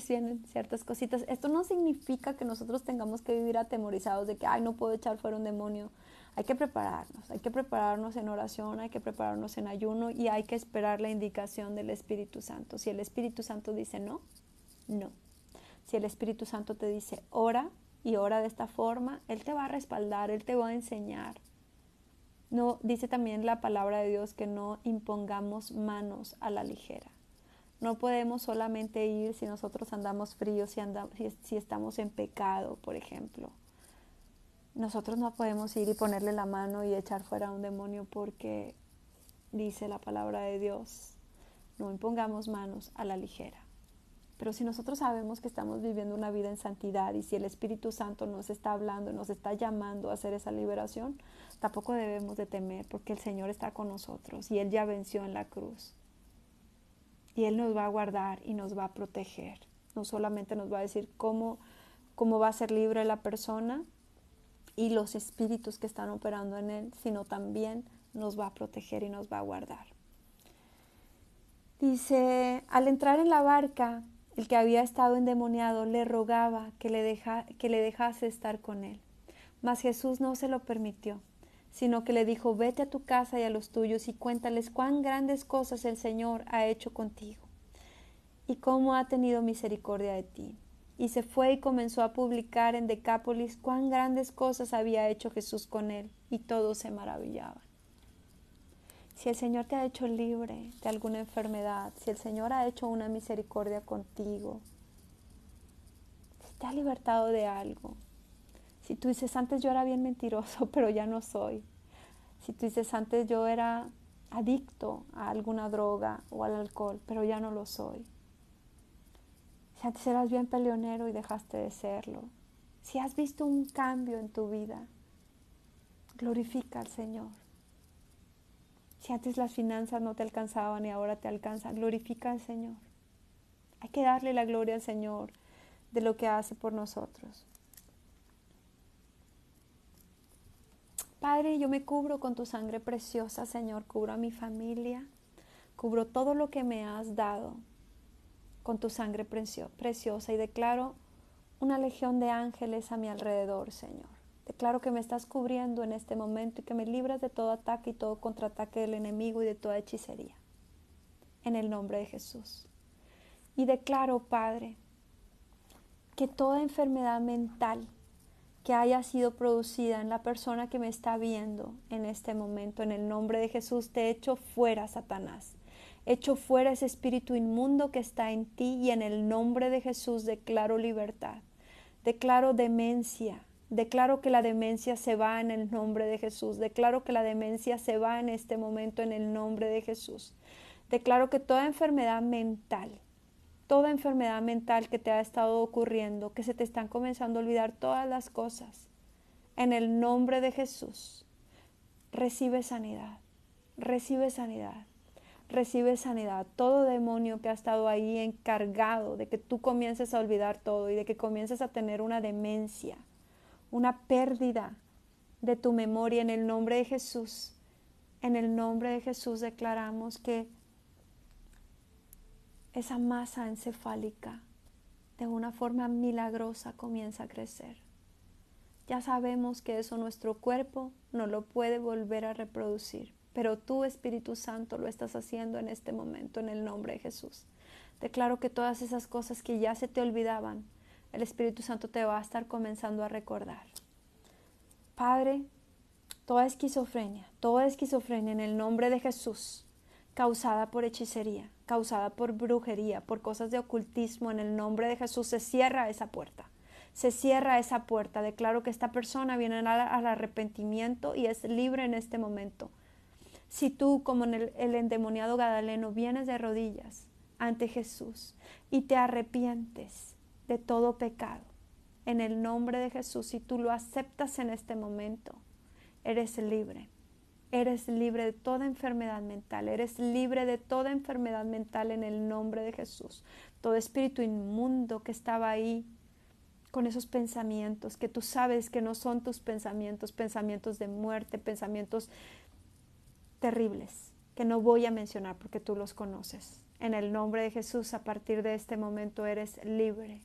vienen ciertas cositas. Esto no significa que nosotros tengamos que vivir atemorizados de que, ay, no puedo echar fuera un demonio. Hay que prepararnos en oración, hay que prepararnos en ayuno y hay que esperar la indicación del Espíritu Santo. Si el Espíritu Santo dice no, no. Si el Espíritu Santo te dice ora y ora de esta forma, Él te va a respaldar, Él te va a enseñar. No, dice también la palabra de Dios que no impongamos manos a la ligera. No podemos solamente ir si nosotros andamos fríos, si estamos en pecado, por ejemplo. Nosotros no podemos ir y ponerle la mano y echar fuera a un demonio porque dice la palabra de Dios, no impongamos manos a la ligera. Pero si nosotros sabemos que estamos viviendo una vida en santidad y si el Espíritu Santo nos está hablando, nos está llamando a hacer esa liberación, tampoco debemos de temer porque el Señor está con nosotros y Él ya venció en la cruz. Y Él nos va a guardar y nos va a proteger. No solamente nos va a decir cómo va a ser libre la persona y los espíritus que están operando en Él, sino también nos va a proteger y nos va a guardar. Dice, al entrar en la barca, el que había estado endemoniado le rogaba que le dejase estar con él. Mas Jesús no se lo permitió, sino que le dijo, vete a tu casa y a los tuyos y cuéntales cuán grandes cosas el Señor ha hecho contigo y cómo ha tenido misericordia de ti. Y se fue y comenzó a publicar en Decápolis cuán grandes cosas había hecho Jesús con él, y todos se maravillaban. Si el Señor te ha hecho libre de alguna enfermedad, si el Señor ha hecho una misericordia contigo, si te ha libertado de algo, si tú dices, antes yo era bien mentiroso, pero ya no soy. Si tú dices, antes yo era adicto a alguna droga o al alcohol, pero ya no lo soy. Si antes eras bien peleonero y dejaste de serlo. Si has visto un cambio en tu vida, glorifica al Señor. Si antes las finanzas no te alcanzaban y ahora te alcanzan, glorifica al Señor. Hay que darle la gloria al Señor de lo que hace por nosotros. Padre, yo me cubro con tu sangre preciosa, Señor. Cubro a mi familia, cubro todo lo que me has dado con tu sangre preciosa y declaro una legión de ángeles a mi alrededor, Señor. Declaro que me estás cubriendo en este momento y que me libras de todo ataque y todo contraataque del enemigo y de toda hechicería. en el nombre de Jesús. Y declaro, Padre, que toda enfermedad mental que haya sido producida en la persona que me está viendo en este momento, en el nombre de Jesús, te echo fuera, Satanás. Echo fuera ese espíritu inmundo que está en ti y en el nombre de Jesús declaro libertad. Declaro demencia. Declaro que la demencia se va en el nombre de Jesús. Declaro que la demencia se va en este momento en el nombre de Jesús. Declaro que toda enfermedad mental que te ha estado ocurriendo, que se te están comenzando a olvidar todas las cosas, en el nombre de Jesús, recibe sanidad, recibe sanidad, recibe sanidad. Todo demonio que ha estado ahí encargado de que tú comiences a olvidar todo y de que comiences a tener una demencia, una pérdida de tu memoria, en el nombre de Jesús, en el nombre de Jesús declaramos que esa masa encefálica de una forma milagrosa comienza a crecer. Ya sabemos que eso nuestro cuerpo no lo puede volver a reproducir, pero tú, Espíritu Santo, lo estás haciendo en este momento en el nombre de Jesús. Declaro que todas esas cosas que ya se te olvidaban, el Espíritu Santo te va a estar comenzando a recordar. Padre, toda esquizofrenia en el nombre de Jesús, causada por hechicería, causada por brujería, por cosas de ocultismo, en el nombre de Jesús, se cierra esa puerta. Se cierra esa puerta. Declaro que esta persona viene al arrepentimiento y es libre en este momento. Si tú, como en el endemoniado Gadareno, vienes de rodillas ante Jesús y te arrepientes de todo pecado, en el nombre de Jesús, si tú lo aceptas en este momento, eres libre. Eres libre de toda enfermedad mental. Eres libre de toda enfermedad mental en el nombre de Jesús. Todo espíritu inmundo que estaba ahí con esos pensamientos que tú sabes que no son tus pensamientos, pensamientos de muerte, pensamientos terribles, que no voy a mencionar porque tú los conoces. En el nombre de Jesús, a partir de este momento eres libre.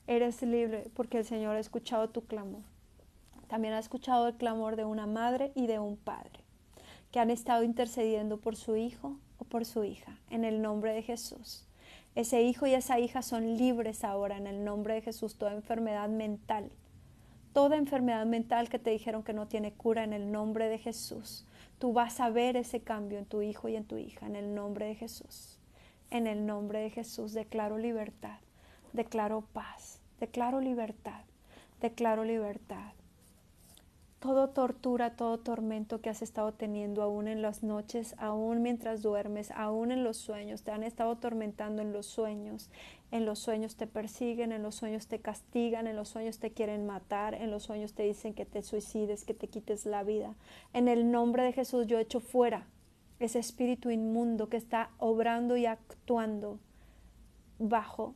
Eres libre porque el Señor ha escuchado tu clamor. También ha escuchado el clamor de una madre y de un padre que han estado intercediendo por su hijo o por su hija, en el nombre de Jesús. Ese hijo y esa hija son libres ahora en el nombre de Jesús. Toda enfermedad mental que te dijeron que no tiene cura, en el nombre de Jesús, tú vas a ver ese cambio en tu hijo y en tu hija, en el nombre de Jesús. En el nombre de Jesús declaro libertad, declaro paz, declaro libertad, declaro libertad. Todo tortura, todo tormento que has estado teniendo aún en las noches, aún mientras duermes, aún en los sueños, te han estado atormentando en los sueños te persiguen, en los sueños te castigan, en los sueños te quieren matar, en los sueños te dicen que te suicides, que te quites la vida. En el nombre de Jesús yo echo fuera ese espíritu inmundo que está obrando y actuando bajo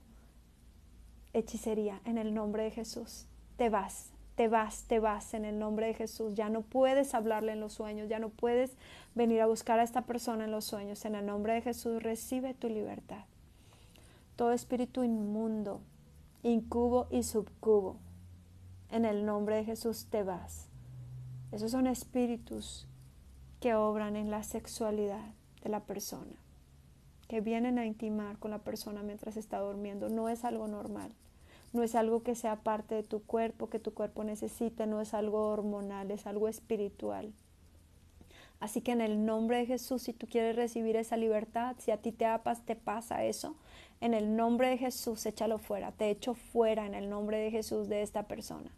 hechicería. En el nombre de Jesús, te vas. Te vas en el nombre de Jesús. Ya no puedes hablarle en los sueños, ya no puedes venir a buscar a esta persona en los sueños. En el nombre de Jesús recibe tu libertad. Todo espíritu inmundo, incubo y subcubo, en el nombre de Jesús te vas. Esos son espíritus que obran en la sexualidad de la persona, que vienen a intimar con la persona mientras está durmiendo. No es algo normal. No es algo que sea parte de tu cuerpo, que tu cuerpo necesita, no es algo hormonal, es algo espiritual. Así que en el nombre de Jesús, si tú quieres recibir esa libertad, si a ti te pasa eso, en el nombre de Jesús, échalo fuera. Te echo fuera en el nombre de Jesús de esta persona.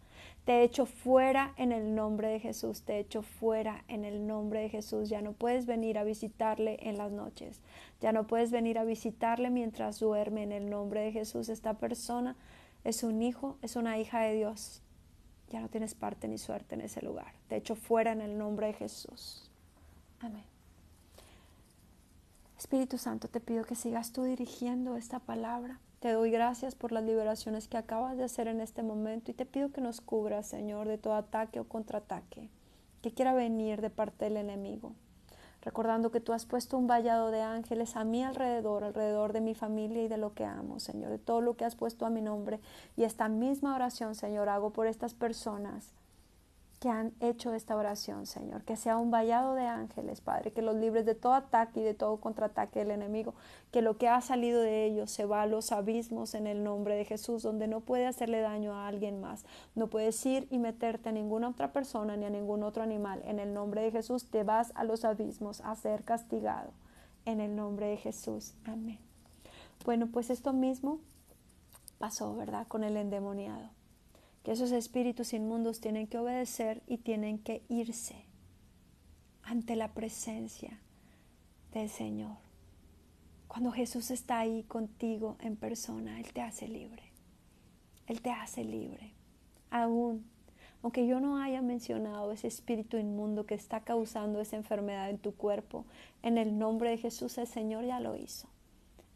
Te echo fuera en el nombre de Jesús, te echo fuera en el nombre de Jesús. Ya no puedes venir a visitarle en las noches. Ya no puedes venir a visitarle mientras duerme. En el nombre de Jesús, esta persona es un hijo, es una hija de Dios. Ya no tienes parte ni suerte en ese lugar. Te echo fuera en el nombre de Jesús. Amén. Espíritu Santo, te pido que sigas tú dirigiendo esta palabra. Te doy gracias por las liberaciones que acabas de hacer en este momento y te pido que nos cubras, Señor, de todo ataque o contraataque que quiera venir de parte del enemigo. Recordando que tú has puesto un vallado de ángeles a mi alrededor de mi familia y de lo que amo, Señor, de todo lo que has puesto a mi nombre. Y esta misma oración, Señor, hago por estas personas que han hecho esta oración, Señor, que sea un vallado de ángeles, Padre, que los libres de todo ataque y de todo contraataque del enemigo, que lo que ha salido de ellos se va a los abismos en el nombre de Jesús, donde no puede hacerle daño a alguien más, no puedes ir y meterte a ninguna otra persona ni a ningún otro animal, en el nombre de Jesús te vas a los abismos a ser castigado, en el nombre de Jesús, amén. Bueno, pues esto mismo pasó, ¿verdad?, con el endemoniado, que esos espíritus inmundos tienen que obedecer y tienen que irse ante la presencia del Señor. Cuando Jesús está ahí contigo en persona, Él te hace libre. Él te hace libre. Aunque yo no haya mencionado ese espíritu inmundo que está causando esa enfermedad en tu cuerpo, en el nombre de Jesús el Señor ya lo hizo.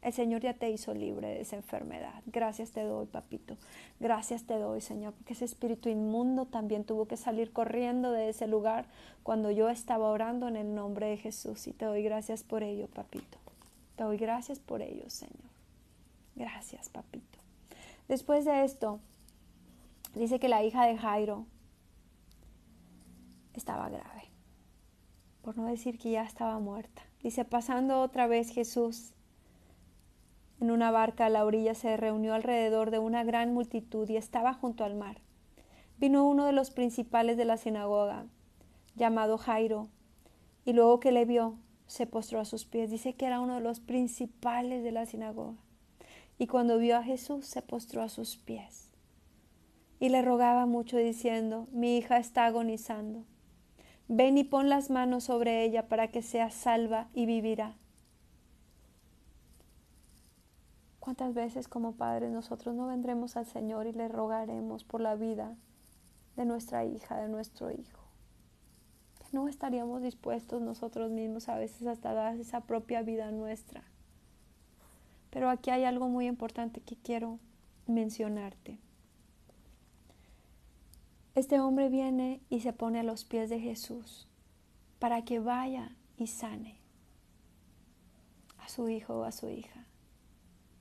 El Señor ya te hizo libre de esa enfermedad. Gracias te doy, papito. Gracias te doy, Señor, porque ese espíritu inmundo también tuvo que salir corriendo de ese lugar cuando yo estaba orando en el nombre de Jesús. Y te doy gracias por ello, papito. Te doy gracias por ello, Señor. Gracias, papito. Después de esto, dice que la hija de Jairo estaba grave, por no decir que ya estaba muerta. Dice, pasando otra vez Jesús en una barca a la orilla, se reunió alrededor de una gran multitud y estaba junto al mar. Vino uno de los principales de la sinagoga, llamado Jairo, y luego que le vio, se postró a sus pies. Dice que era uno de los principales de la sinagoga. Y cuando vio a Jesús, se postró a sus pies. Y le rogaba mucho diciendo, mi hija está agonizando. Ven y pon las manos sobre ella para que sea salva y vivirá. ¿Cuántas veces como padres nosotros no vendremos al Señor y le rogaremos por la vida de nuestra hija, de nuestro hijo? Que no estaríamos dispuestos nosotros mismos a veces hasta dar esa propia vida nuestra. Pero aquí hay algo muy importante que quiero mencionarte. Este hombre viene y se pone a los pies de Jesús para que vaya y sane a su hijo o a su hija.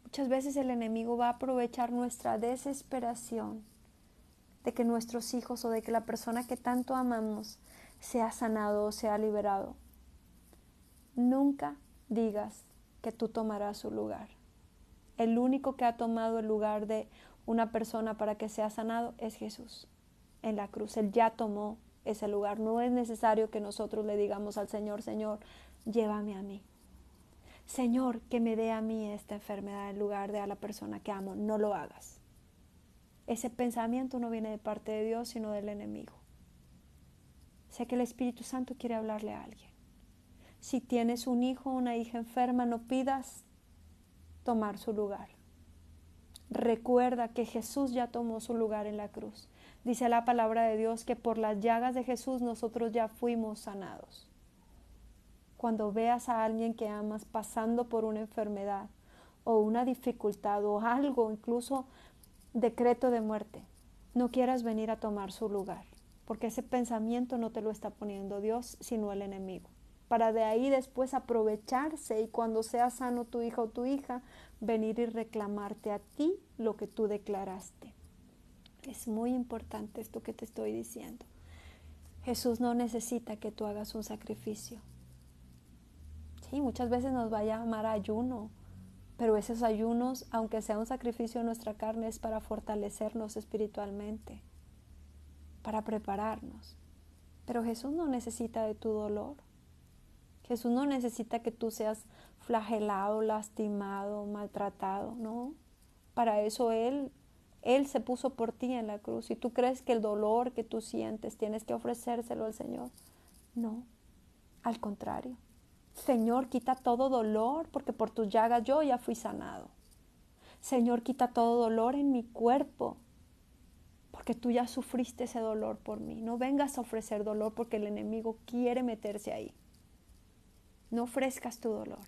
Muchas veces el enemigo va a aprovechar nuestra desesperación de que nuestros hijos o de que la persona que tanto amamos sea sanado o sea liberado. Nunca digas que tú tomarás su lugar. El único que ha tomado el lugar de una persona para que sea sanado es Jesús en la cruz. Él ya tomó ese lugar. No es necesario que nosotros le digamos al Señor, Señor, llévame a mí. Señor, que me dé a mí esta enfermedad en lugar de a la persona que amo. No lo hagas. Ese pensamiento no viene de parte de Dios, sino del enemigo. Sé que el Espíritu Santo quiere hablarle a alguien. Si tienes un hijo o una hija enferma, no pidas tomar su lugar. Recuerda que Jesús ya tomó su lugar en la cruz. Dice la palabra de Dios que por las llagas de Jesús nosotros ya fuimos sanados. Cuando veas a alguien que amas pasando por una enfermedad o una dificultad o algo, incluso decreto de muerte, no quieras venir a tomar su lugar, porque ese pensamiento no te lo está poniendo Dios, sino el enemigo, para de ahí después aprovecharse y cuando sea sano tu hijo o tu hija, venir y reclamarte a ti lo que tú declaraste. Es muy importante esto que te estoy diciendo. Jesús no necesita que tú hagas un sacrificio. Sí, muchas veces nos va a llamar ayuno, pero esos ayunos, aunque sea un sacrificio en nuestra carne, es para fortalecernos espiritualmente, para prepararnos. Pero Jesús no necesita de tu dolor. Jesús no necesita que tú seas flagelado, lastimado, maltratado, no. Para eso Él se puso por ti en la cruz. Si tú crees que el dolor que tú sientes tienes que ofrecérselo al Señor, no, al contrario. Señor, quita todo dolor, porque por tus llagas yo ya fui sanado. Señor, quita todo dolor en mi cuerpo, porque tú ya sufriste ese dolor por mí. No vengas a ofrecer dolor porque el enemigo quiere meterse ahí. No ofrezcas tu dolor.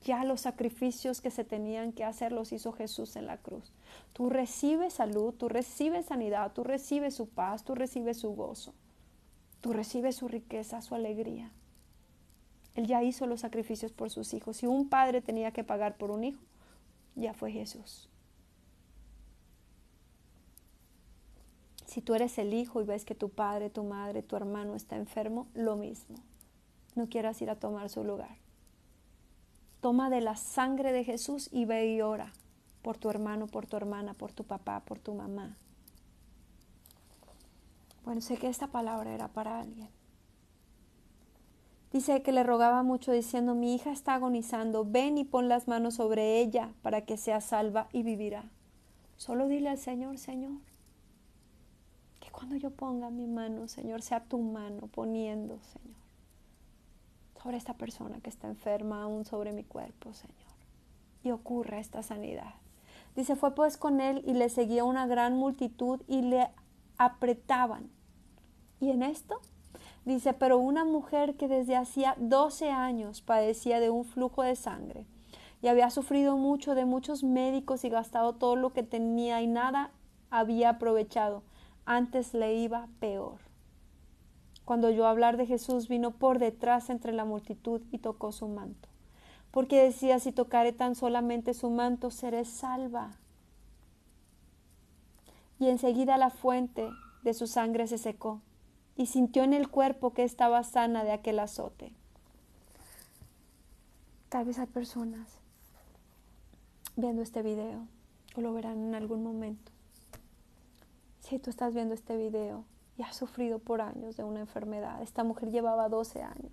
Ya los sacrificios que se tenían que hacer los hizo Jesús en la cruz. Tú recibes salud, tú recibes sanidad, tú recibes su paz, tú recibes su gozo, tú recibes su riqueza, su alegría. Él ya hizo los sacrificios por sus hijos. Si un padre tenía que pagar por un hijo, ya fue Jesús. Si tú eres el hijo y ves que tu padre, tu madre, tu hermano está enfermo, lo mismo. No quieras ir a tomar su lugar. Toma de la sangre de Jesús y ve y ora por tu hermano, por tu hermana, por tu papá, por tu mamá. Bueno, sé que esta palabra era para alguien. Dice que le rogaba mucho diciendo, mi hija está agonizando, ven y pon las manos sobre ella para que sea salva y vivirá. Solo dile al Señor, Señor, que cuando yo ponga mi mano, Señor, sea tu mano poniendo, Señor, sobre esta persona que está enferma, aún sobre mi cuerpo, Señor, y ocurra esta sanidad. Dice, fue pues con él y le seguía una gran multitud y le apretaban. ¿Y en esto? Dice, pero una mujer que desde hacía 12 años padecía de un flujo de sangre y había sufrido mucho de muchos médicos y gastado todo lo que tenía y nada había aprovechado, antes le iba peor. Cuando oyó hablar de Jesús, vino por detrás entre la multitud y tocó su manto, porque decía, si tocare tan solamente su manto, seré salva. Y enseguida la fuente de su sangre se secó, y sintió en el cuerpo que estaba sana de aquel azote. Tal vez hay personas viendo este video, o lo verán en algún momento. Si tú estás viendo este video y has sufrido por años de una enfermedad, esta mujer llevaba 12 años,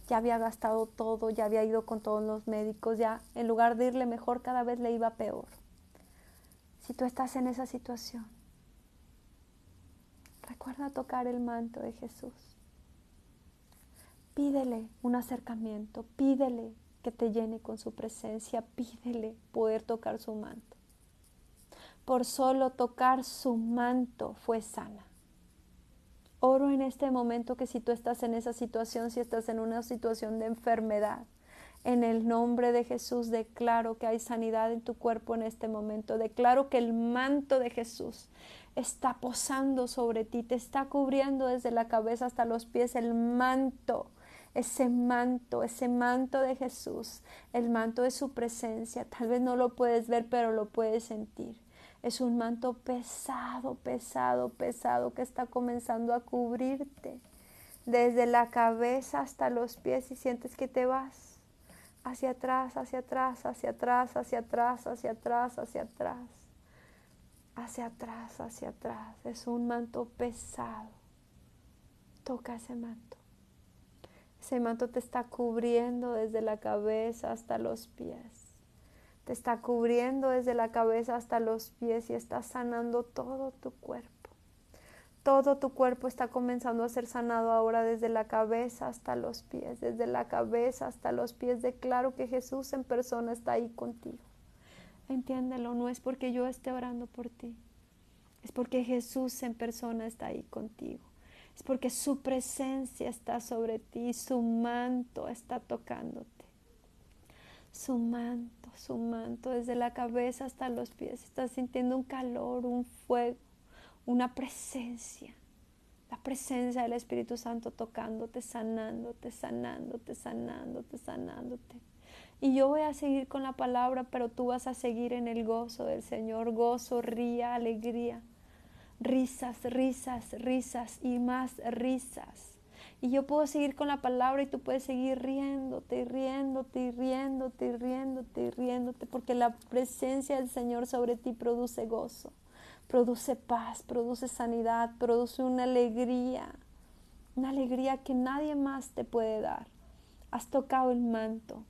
ya había gastado todo, ya había ido con todos los médicos, ya en lugar de irle mejor, cada vez le iba peor. Si tú estás en esa situación, recuerda tocar el manto de Jesús. Pídele un acercamiento, pídele que te llene con su presencia, pídele poder tocar su manto. Por solo tocar su manto fue sana. Oro en este momento que si tú estás en esa situación, si estás en una situación de enfermedad, en el nombre de Jesús declaro que hay sanidad en tu cuerpo en este momento. Declaro que el manto de Jesús está posando sobre ti, te está cubriendo desde la cabeza hasta los pies el manto. Ese manto de Jesús, el manto de su presencia. Tal vez no lo puedes ver, pero lo puedes sentir. Es un manto pesado, pesado, pesado que está comenzando a cubrirte desde la cabeza hasta los pies y sientes que te vas hacia atrás, hacia atrás, hacia atrás, hacia atrás, hacia atrás, hacia atrás, hacia atrás, hacia atrás. Es un manto pesado. Toca ese manto. Ese manto te está cubriendo desde la cabeza hasta los pies. Te está cubriendo desde la cabeza hasta los pies y está sanando todo tu cuerpo. Todo tu cuerpo está comenzando a ser sanado ahora desde la cabeza hasta los pies. Desde la cabeza hasta los pies. Declaro que Jesús en persona está ahí contigo. Entiéndelo, no es porque yo esté orando por ti. Es porque Jesús en persona está ahí contigo. Es porque su presencia está sobre ti, su manto está tocándote. Su manto, desde la cabeza hasta los pies. Estás sintiendo un calor, un fuego, una presencia. La presencia del Espíritu Santo tocándote, sanándote, sanándote, sanándote, sanándote. Y yo voy a seguir con la palabra, pero tú vas a seguir en el gozo del Señor. Gozo, ría, alegría. Risas, risas, risas y más risas. Y yo puedo seguir con la palabra y tú puedes seguir riéndote y riéndote y riéndote y riéndote y riéndote, porque la presencia del Señor sobre ti produce gozo, produce paz, produce sanidad, produce una alegría que nadie más te puede dar. Has tocado el manto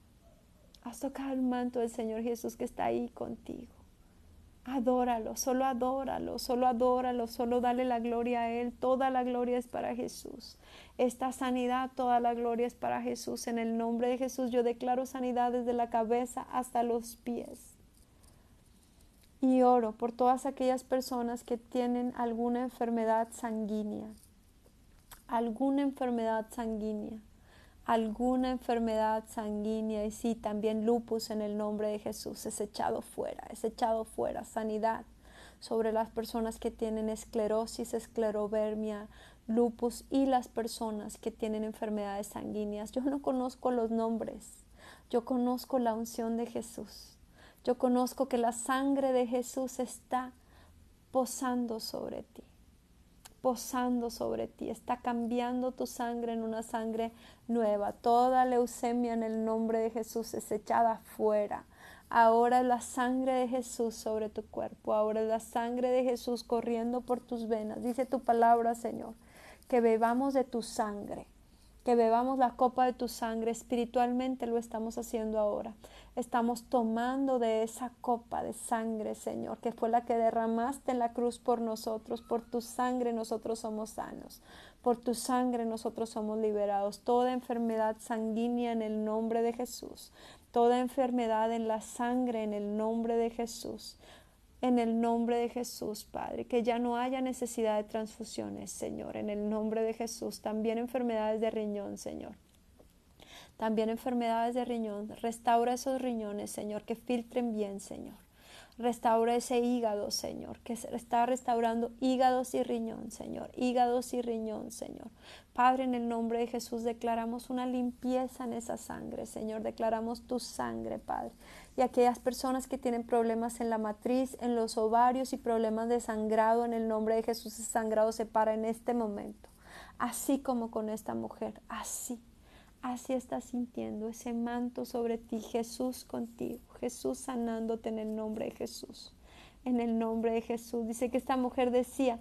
del Señor Jesús que está ahí contigo. Adóralo, solo dale la gloria a Él. Toda la gloria es para Jesús. Esta sanidad, toda la gloria es para Jesús. En el nombre de Jesús yo declaro sanidad desde la cabeza hasta los pies. Y oro por todas aquellas personas que tienen alguna enfermedad sanguínea. Alguna enfermedad sanguínea. Alguna enfermedad sanguínea, y sí, también lupus en el nombre de Jesús es echado fuera, sanidad sobre las personas que tienen esclerosis, esclerodermia, lupus y las personas que tienen enfermedades sanguíneas. Yo no conozco los nombres, yo conozco la unción de Jesús, yo conozco que la sangre de Jesús está posando sobre ti. posando sobre ti, está cambiando tu sangre en una sangre nueva. Toda leucemia en el nombre de Jesús es echada fuera. Ahora es la sangre de Jesús sobre tu cuerpo, ahora es la sangre de Jesús corriendo por tus venas. Dice tu palabra, Señor, que bebamos de tu sangre, que bebamos la copa de tu sangre. Espiritualmente lo estamos haciendo ahora. Estamos tomando de esa copa de sangre, Señor, que fue la que derramaste en la cruz por nosotros. Por tu sangre nosotros somos sanos. Por tu sangre nosotros somos liberados. Toda enfermedad sanguínea en el nombre de Jesús. Toda enfermedad en la sangre en el nombre de Jesús. En el nombre de Jesús, Padre, que ya no haya necesidad de transfusiones, Señor, en el nombre de Jesús. También enfermedades de riñón, Señor. También enfermedades de riñón. Restaura esos riñones, Señor, que filtren bien, Señor. Restaura ese hígado, Señor, que se está restaurando hígados y riñón, Señor. Hígados y riñón, Señor. Padre, en el nombre de Jesús declaramos una limpieza en esa sangre, Señor. Declaramos tu sangre, Padre. Y aquellas personas que tienen problemas en la matriz, en los ovarios y problemas de sangrado, en el nombre de Jesús, ese sangrado se para en este momento. Así como con esta mujer, así estás sintiendo ese manto sobre ti, Jesús contigo, Jesús sanándote en el nombre de Jesús. En el nombre de Jesús. Dice que esta mujer decía,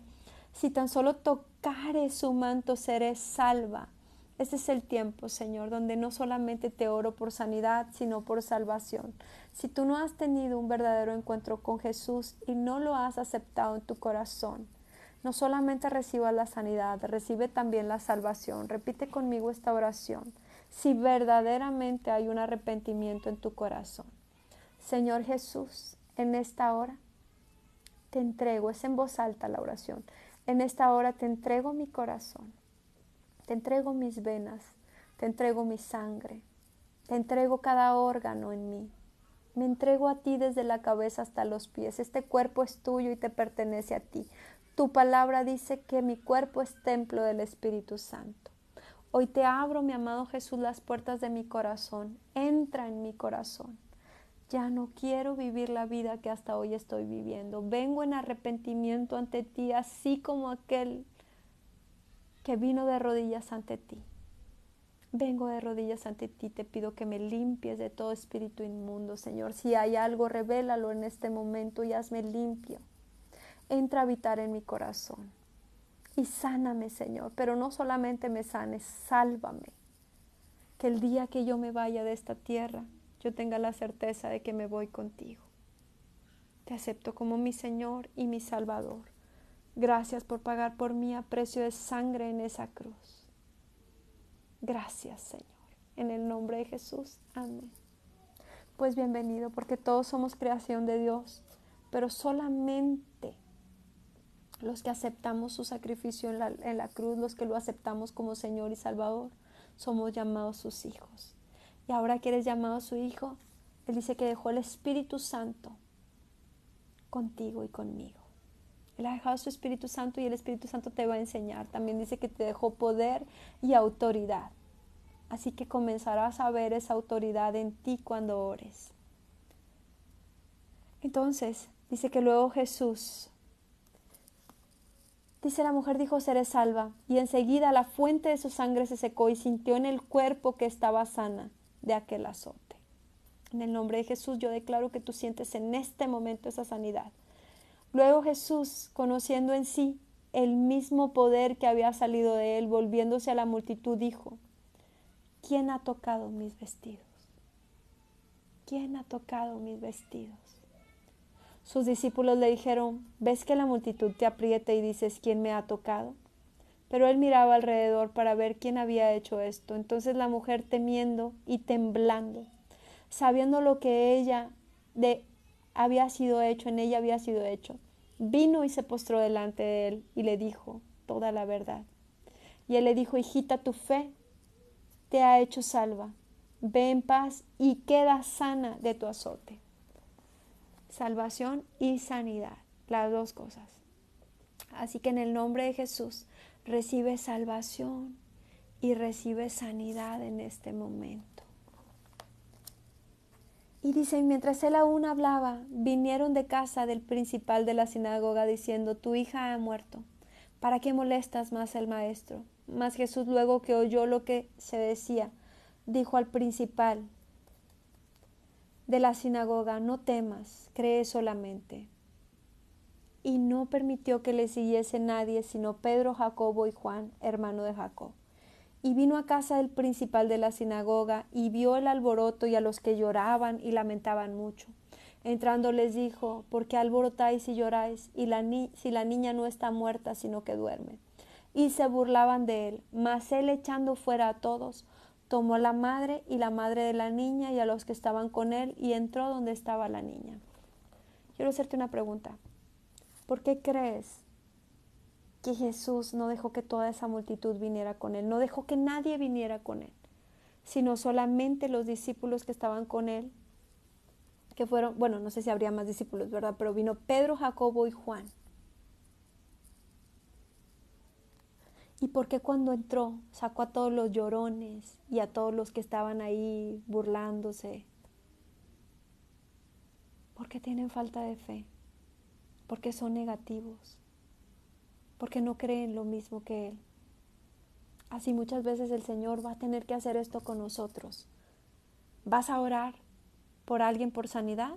si tan solo tocare su manto seré salva. Este es el tiempo, Señor, donde no solamente te oro por sanidad, sino por salvación. Si tú no has tenido un verdadero encuentro con Jesús y no lo has aceptado en tu corazón, no solamente reciba la sanidad, recibe también la salvación. Repite conmigo esta oración. Si verdaderamente hay un arrepentimiento en tu corazón. Señor Jesús, en esta hora te entrego, es en voz alta la oración, en esta hora te entrego mi corazón, te entrego mis venas, te entrego mi sangre, te entrego cada órgano en mí. Me entrego a ti desde la cabeza hasta los pies. Este cuerpo es tuyo y te pertenece a ti. Tu palabra dice que mi cuerpo es templo del Espíritu Santo. Hoy te abro, mi amado Jesús, las puertas de mi corazón. Entra en mi corazón. Ya no quiero vivir la vida que hasta hoy estoy viviendo. Vengo en arrepentimiento ante ti, así como aquel que vino de rodillas ante ti. Vengo de rodillas ante ti, te pido que me limpies de todo espíritu inmundo, Señor. Si hay algo, revélalo en este momento y hazme limpio. Entra a habitar en mi corazón y sáname, Señor, pero no solamente me sanes, sálvame. Que el día que yo me vaya de esta tierra, yo tenga la certeza de que me voy contigo. Te acepto como mi Señor y mi Salvador. Gracias por pagar por mí a precio de sangre en esa cruz. Gracias, Señor. En el nombre de Jesús. Amén. Pues bienvenido, porque todos somos creación de Dios, pero solamente los que aceptamos su sacrificio en la cruz, los que lo aceptamos como Señor y Salvador, somos llamados sus hijos. Y ahora que eres llamado su hijo, Él dice que dejó el Espíritu Santo contigo y conmigo. Él ha dejado su Espíritu Santo y el Espíritu Santo te va a enseñar. También dice que te dejó poder y autoridad. Así que comenzarás a ver esa autoridad en ti cuando ores. Entonces, dice que luego Jesús, dice la mujer, dijo, seré salva. Y enseguida la fuente de su sangre se secó y sintió en el cuerpo que estaba sana de aquel azote. En el nombre de Jesús yo declaro que tú sientes en este momento esa sanidad. Luego Jesús, conociendo en sí el mismo poder que había salido de él, volviéndose a la multitud, dijo, ¿quién ha tocado mis vestidos? ¿Quién ha tocado mis vestidos? Sus discípulos le dijeron, ¿ves que la multitud te aprieta y dices, ¿quién me ha tocado? Pero él miraba alrededor para ver quién había hecho esto. Entonces la mujer, temiendo y temblando, sabiendo lo que había sido hecho, en ella había sido hecho, vino y se postró delante de él y le dijo toda la verdad. Y él le dijo, hijita, tu fe te ha hecho salva. Ve en paz y queda sana de tu azote. Salvación y sanidad, las dos cosas. Así que en el nombre de Jesús recibe salvación y recibe sanidad en este momento. Y dice, mientras él aún hablaba, vinieron de casa del principal de la sinagoga diciendo, tu hija ha muerto, ¿Para qué molestas más al maestro? Mas Jesús, luego que oyó lo que se decía, dijo al principal de la sinagoga: no temas, cree solamente. Y no permitió que le siguiese nadie, sino Pedro, Jacobo y Juan, hermano de Jacob. Y vino a casa del principal de la sinagoga, y vio el alboroto y a los que lloraban y lamentaban mucho. Entrando les dijo: ¿por qué alborotáis y lloráis? Si la niña no está muerta, sino que duerme. Y se burlaban de él. Mas él, echando fuera a todos, tomó a la madre y la madre de la niña y a los que estaban con él, y entró donde estaba la niña. Quiero hacerte una pregunta. ¿Por qué crees que Jesús no dejó que toda esa multitud viniera con él? No dejó que nadie viniera con él, sino solamente los discípulos que estaban con él, que fueron, bueno, no sé si habría más discípulos, ¿verdad? Pero vino Pedro, Jacobo y Juan. ¿Y por qué cuando entró sacó a todos los llorones y a todos los que estaban ahí burlándose? Porque tienen falta de fe, porque son negativos, porque no creen lo mismo que Él. Así muchas veces el Señor va a tener que hacer esto con nosotros. ¿Vas a orar por alguien por sanidad?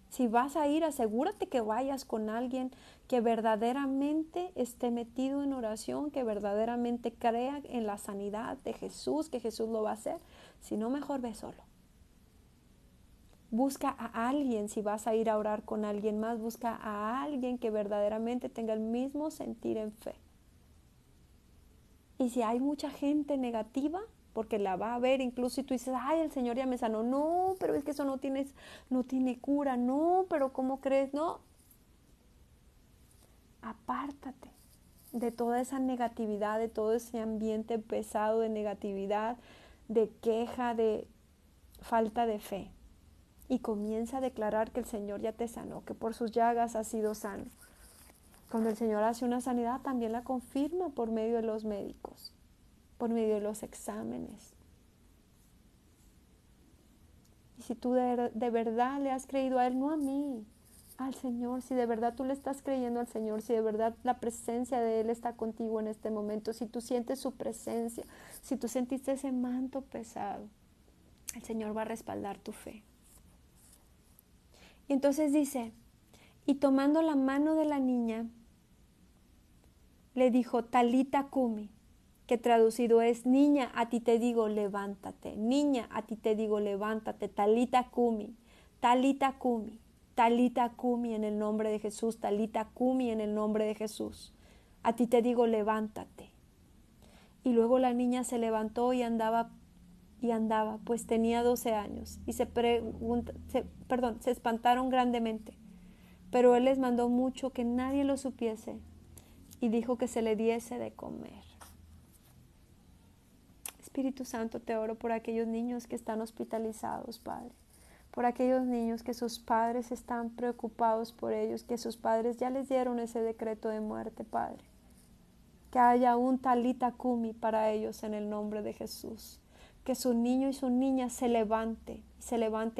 Si vas a ir, asegúrate que vayas con alguien que verdaderamente esté metido en oración, que verdaderamente crea en la sanidad de Jesús, que Jesús lo va a hacer. Si no, mejor ve solo. Busca a alguien, si vas a ir a orar con alguien más, busca a alguien que verdaderamente tenga el mismo sentir en fe. Y si hay mucha gente negativa, porque la va a ver, incluso si tú dices: ay, el Señor ya me sanó, no, pero es que eso no tiene cura, no, pero ¿cómo crees? No, apártate de toda esa negatividad, de todo ese ambiente pesado de negatividad, de queja, de falta de fe, y comienza a declarar que el Señor ya te sanó, que por sus llagas has sido sano. Cuando el Señor hace una sanidad, también la confirma por medio de los médicos, por medio de los exámenes. Y si tú de verdad le has creído a Él, no a mí, al Señor, si de verdad tú le estás creyendo al Señor, si de verdad la presencia de Él está contigo en este momento, si tú sientes su presencia, si tú sentiste ese manto pesado, el Señor va a respaldar tu fe. Y entonces dice: y tomando la mano de la niña, le dijo: Talita cumi, que traducido es: niña, a ti te digo, levántate. Niña, a ti te digo, levántate. Talita cumi, talita cumi, talita cumi, en el nombre de Jesús. Talita cumi, en el nombre de Jesús. A ti te digo, levántate. Y luego la niña se levantó y andaba, pues tenía 12 años. Y se espantaron grandemente. Pero él les mandó mucho que nadie lo supiese, y dijo que se le diese de comer. Espíritu Santo, te oro por aquellos niños que están hospitalizados, Padre. Por aquellos niños que sus padres están preocupados por ellos, que sus padres ya les dieron ese decreto de muerte, Padre. Que haya un talita cumi para ellos en el nombre de Jesús. Que su niño y su niña se levante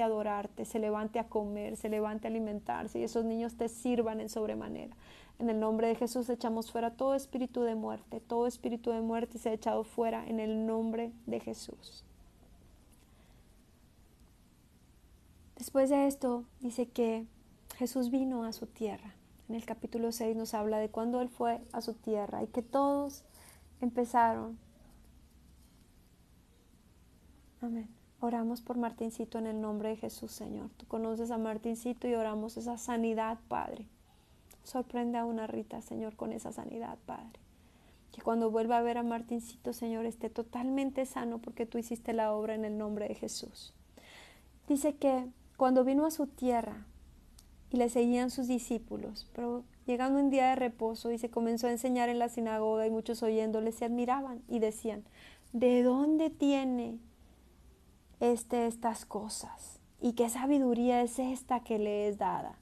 a adorarte, se levante a comer, se levante a alimentarse, y esos niños te sirvan en sobremanera. En el nombre de Jesús echamos fuera todo espíritu de muerte se ha echado fuera en el nombre de Jesús. Después de esto dice que Jesús vino a su tierra. En el capítulo 6 nos habla de cuando Él fue a su tierra y que todos empezaron. Amén. Oramos por Martincito en el nombre de Jesús, Señor. Tú conoces a Martincito y oramos esa sanidad, Padre. Sorprende a una Rita, Señor, con esa sanidad, Padre. Que cuando vuelva a ver a Martincito, Señor, esté totalmente sano porque tú hiciste la obra en el nombre de Jesús. Dice que cuando vino a su tierra y le seguían sus discípulos, pero llegando un día de reposo y se comenzó a enseñar en la sinagoga, y muchos oyéndole se admiraban y decían: ¿de dónde tiene estas cosas? ¿Y qué sabiduría es esta que le es dada?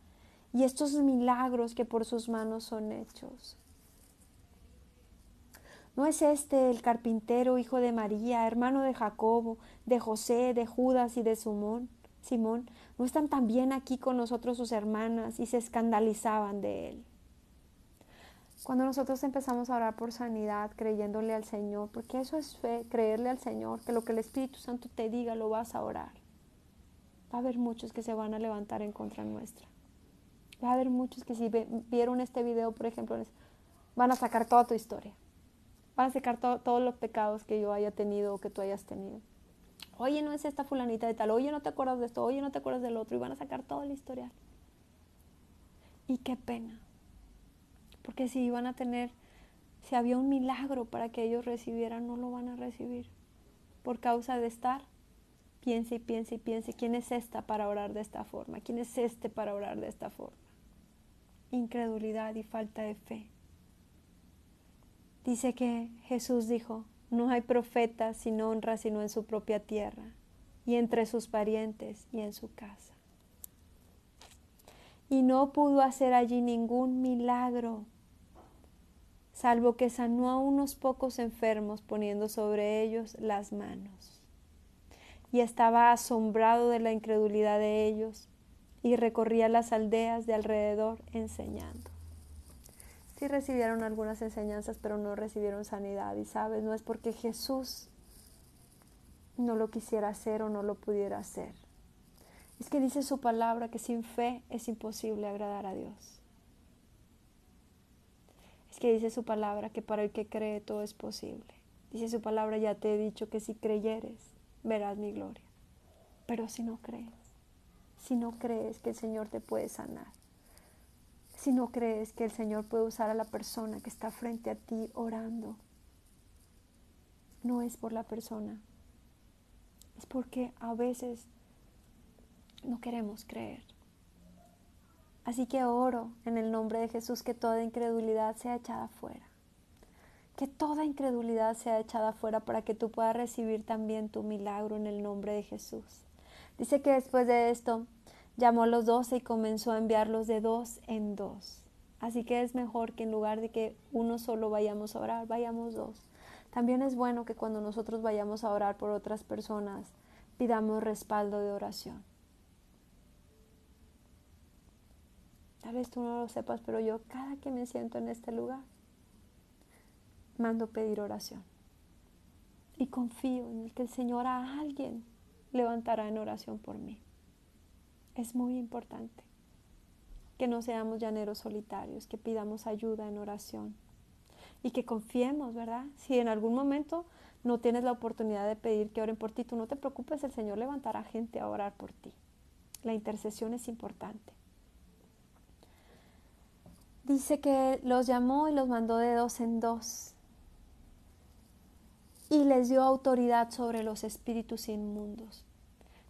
Y estos milagros que por sus manos son hechos. ¿No es este el carpintero, hijo de María, hermano de Jacobo, de José, de Judas y de Simón? ¿No están también aquí con nosotros sus hermanas? Y se escandalizaban de él. Cuando nosotros empezamos a orar por sanidad, creyéndole al Señor, porque eso es fe, creerle al Señor, que lo que el Espíritu Santo te diga lo vas a orar. Va a haber muchos que se van a levantar en contra nuestra. Va a haber muchos que si vieron este video, por ejemplo, van a sacar toda tu historia. Van a sacar todos los pecados que yo haya tenido o que tú hayas tenido. Oye, no es esta fulanita de tal. Oye, no te acuerdas de esto. Oye, no te acuerdas del otro. Y van a sacar todo el historial. Y qué pena. Porque si había un milagro para que ellos recibieran, no lo van a recibir. Por causa de estar, piense y piense y piense. ¿Quién es esta para orar de esta forma? ¿Quién es este para orar de esta forma? Incredulidad y falta de fe. Dice que Jesús dijo, no hay profeta sin honra sino en su propia tierra, y entre sus parientes y en su casa. Y no pudo hacer allí ningún milagro, salvo que sanó a unos pocos enfermos poniendo sobre ellos las manos. Y estaba asombrado de la incredulidad de ellos, y recorría las aldeas de alrededor enseñando. Sí recibieron algunas enseñanzas, pero no recibieron sanidad. Y sabes, no es porque Jesús no lo quisiera hacer o no lo pudiera hacer. Es que dice su palabra que sin fe es imposible agradar a Dios. Es que dice su palabra que para el que cree todo es posible. Dice su palabra, ya te he dicho que si creyeres, verás mi gloria. Pero si no crees que el Señor te puede sanar, si no crees que el Señor puede usar a la persona que está frente a ti orando, no es por la persona, es porque a veces no queremos creer. Así que oro en el nombre de Jesús que toda incredulidad sea echada fuera. Que toda incredulidad sea echada fuera para que tú puedas recibir también tu milagro en el nombre de Jesús. Dice que después de esto llamó a los 12 y comenzó a enviarlos de 2 en 2. Así que es mejor que en lugar de que uno solo vayamos a orar, vayamos 2. También es bueno que cuando nosotros vayamos a orar por otras personas, pidamos respaldo de oración. Tal vez tú no lo sepas, pero yo cada que me siento en este lugar, mando pedir oración. Y confío en que el Señor a alguien levantará en oración por mí. Es muy importante que no seamos llaneros solitarios, que pidamos ayuda en oración y que confiemos, ¿verdad? Si en algún momento no tienes la oportunidad de pedir que oren por ti, tú no te preocupes, el Señor levantará gente a orar por ti. La intercesión es importante. Dice que los llamó y los mandó de 2 en 2 y les dio autoridad sobre los espíritus inmundos.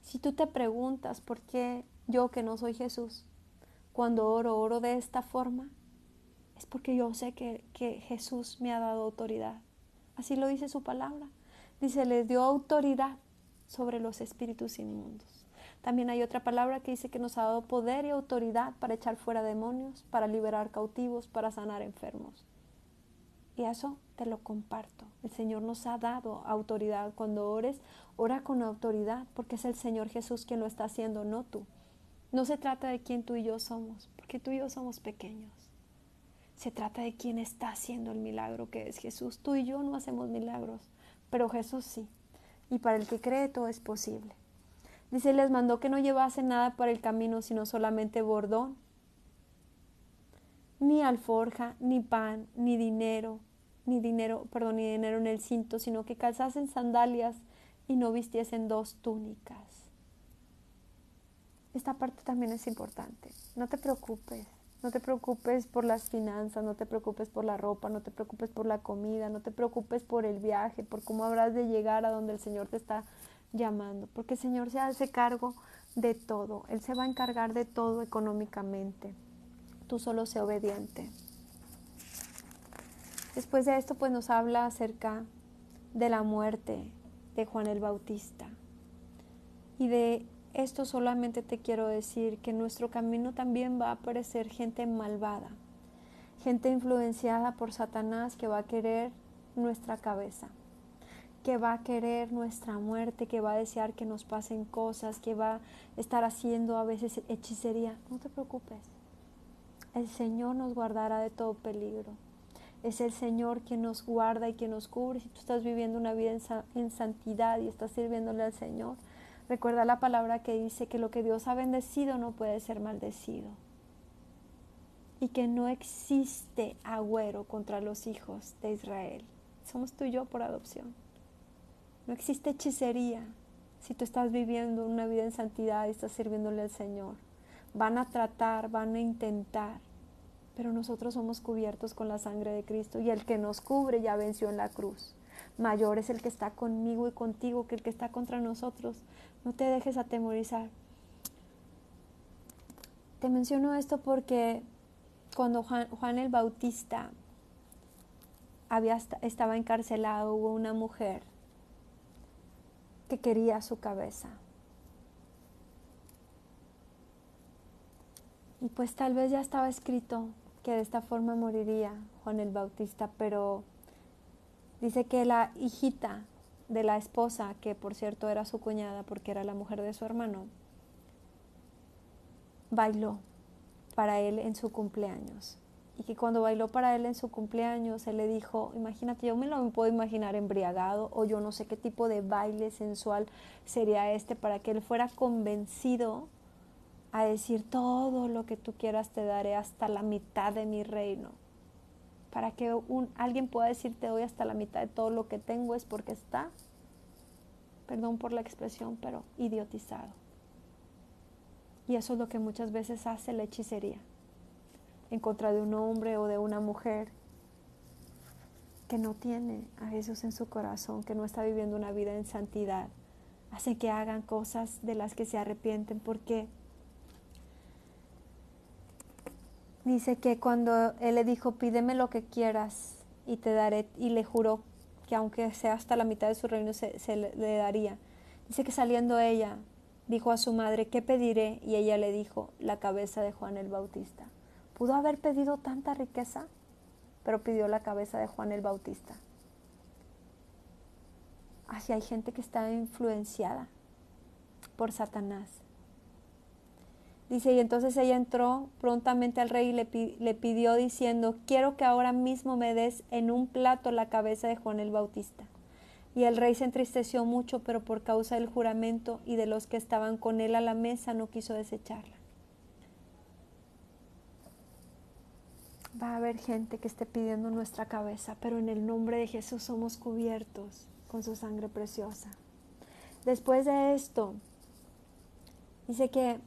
Si tú te preguntas por qué yo, que no soy Jesús, cuando oro de esta forma, es porque yo sé que Jesús me ha dado autoridad. Así lo dice su palabra. Dice, les dio autoridad sobre los espíritus inmundos. También hay otra palabra que dice que nos ha dado poder y autoridad para echar fuera demonios, para liberar cautivos, para sanar enfermos. Y eso te lo comparto. El Señor nos ha dado autoridad. Cuando ores, ora con autoridad, porque es el Señor Jesús quien lo está haciendo, no tú. No se trata de quién tú y yo somos, porque tú y yo somos pequeños. Se trata de quién está haciendo el milagro, que es Jesús. Tú y yo no hacemos milagros, pero Jesús sí. Y para el que cree todo es posible. Dice, les mandó que no llevasen nada para el camino, sino solamente bordón, ni alforja, ni pan, ni dinero en el cinto, sino que calzasen sandalias y no vistiesen 2 túnicas. Esta parte también es importante. No te preocupes por las finanzas, no te preocupes por la ropa, no te preocupes por la comida, no te preocupes por el viaje, por cómo habrás de llegar a donde el Señor te está llamando, porque el Señor se hace cargo de todo. Él se va a encargar de todo económicamente. Tú solo sé obediente. Después de esto, pues nos habla acerca de la muerte de Juan el Bautista. Y de esto solamente te quiero decir que en nuestro camino también va a aparecer gente malvada, gente influenciada por Satanás que va a querer nuestra cabeza, que va a querer nuestra muerte, que va a desear que nos pasen cosas, que va a estar haciendo a veces hechicería. No te preocupes, el Señor nos guardará de todo peligro. Es el Señor quien nos guarda y quien nos cubre. Si tú estás viviendo una vida en santidad y estás sirviéndole al Señor, recuerda la palabra que dice que lo que Dios ha bendecido no puede ser maldecido. Y que no existe agüero contra los hijos de Israel. Somos tú y yo por adopción. No existe hechicería si tú estás viviendo una vida en santidad y estás sirviéndole al Señor. Van a tratar, van a intentar, pero nosotros somos cubiertos con la sangre de Cristo y el que nos cubre ya venció en la cruz. Mayor es el que está conmigo y contigo que el que está contra nosotros. No te dejes atemorizar. Te menciono esto porque cuando Juan el Bautista estaba encarcelado, hubo una mujer que quería su cabeza. Y pues tal vez ya estaba escrito que de esta forma moriría Juan el Bautista, pero dice que la hijita de la esposa, que por cierto era su cuñada porque era la mujer de su hermano, bailó para él en su cumpleaños. Y que cuando bailó para él en su cumpleaños, él le dijo, imagínate, yo me lo puedo imaginar embriagado, o yo no sé qué tipo de baile sensual sería este, para que él fuera convencido a decir, todo lo que tú quieras te daré hasta la mitad de mi reino. Para que alguien pueda decir, te doy hasta la mitad de todo lo que tengo, es porque está, perdón por la expresión, pero idiotizado. Y eso es lo que muchas veces hace la hechicería en contra de un hombre o de una mujer que no tiene a Jesús en su corazón, que no está viviendo una vida en santidad. Hace que hagan cosas de las que se arrepienten, porque dice que cuando él le dijo, pídeme lo que quieras y te daré, y le juró que aunque sea hasta la mitad de su reino se le daría. Dice que saliendo ella dijo a su madre, ¿qué pediré? Y ella le dijo, la cabeza de Juan el Bautista. Pudo haber pedido tanta riqueza, pero pidió la cabeza de Juan el Bautista. Así hay gente que está influenciada por Satanás. Dice, y entonces ella entró prontamente al rey y le pidió diciendo, quiero que ahora mismo me des en un plato la cabeza de Juan el Bautista. Y el rey se entristeció mucho, pero por causa del juramento y de los que estaban con él a la mesa, no quiso desecharla. Va a haber gente que esté pidiendo nuestra cabeza, pero en el nombre de Jesús somos cubiertos con su sangre preciosa. Después de esto, dice que,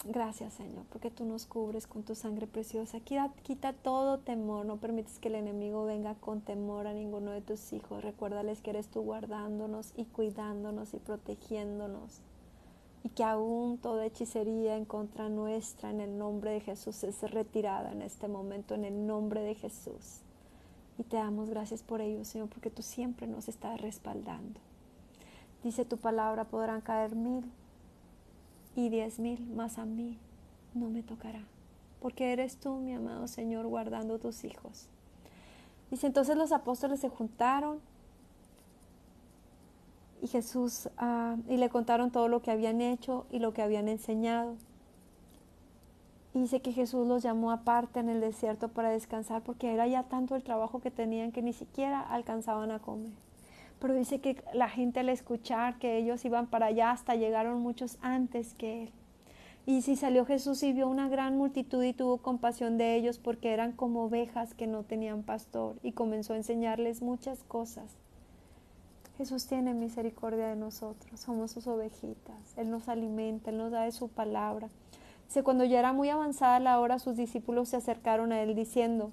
gracias Señor, porque tú nos cubres con tu sangre preciosa. Quita todo temor, no permites que el enemigo venga con temor a ninguno de tus hijos. Recuérdales que eres tú guardándonos y cuidándonos y protegiéndonos. Y que aún toda hechicería en contra nuestra en el nombre de Jesús es retirada en este momento, en el nombre de Jesús. Y te damos gracias por ello, Señor, porque tú siempre nos estás respaldando. Dice tu palabra, podrán caer 1000 y 10,000, mas a mí no me tocará. Porque eres tú, mi amado Señor, guardando tus hijos. Dice, entonces los apóstoles se juntaron y Jesús, y le contaron todo lo que habían hecho y lo que habían enseñado. Y dice que Jesús los llamó aparte en el desierto para descansar, porque era ya tanto el trabajo que tenían que ni siquiera alcanzaban a comer. Pero dice que la gente al escuchar que ellos iban para allá, hasta llegaron muchos antes que él. Y si salió Jesús y vio una gran multitud y tuvo compasión de ellos, porque eran como ovejas que no tenían pastor, y comenzó a enseñarles muchas cosas. Jesús tiene misericordia de nosotros, somos sus ovejitas, Él nos alimenta, Él nos da de su palabra. Dice, cuando ya era muy avanzada la hora, sus discípulos se acercaron a Él diciendo,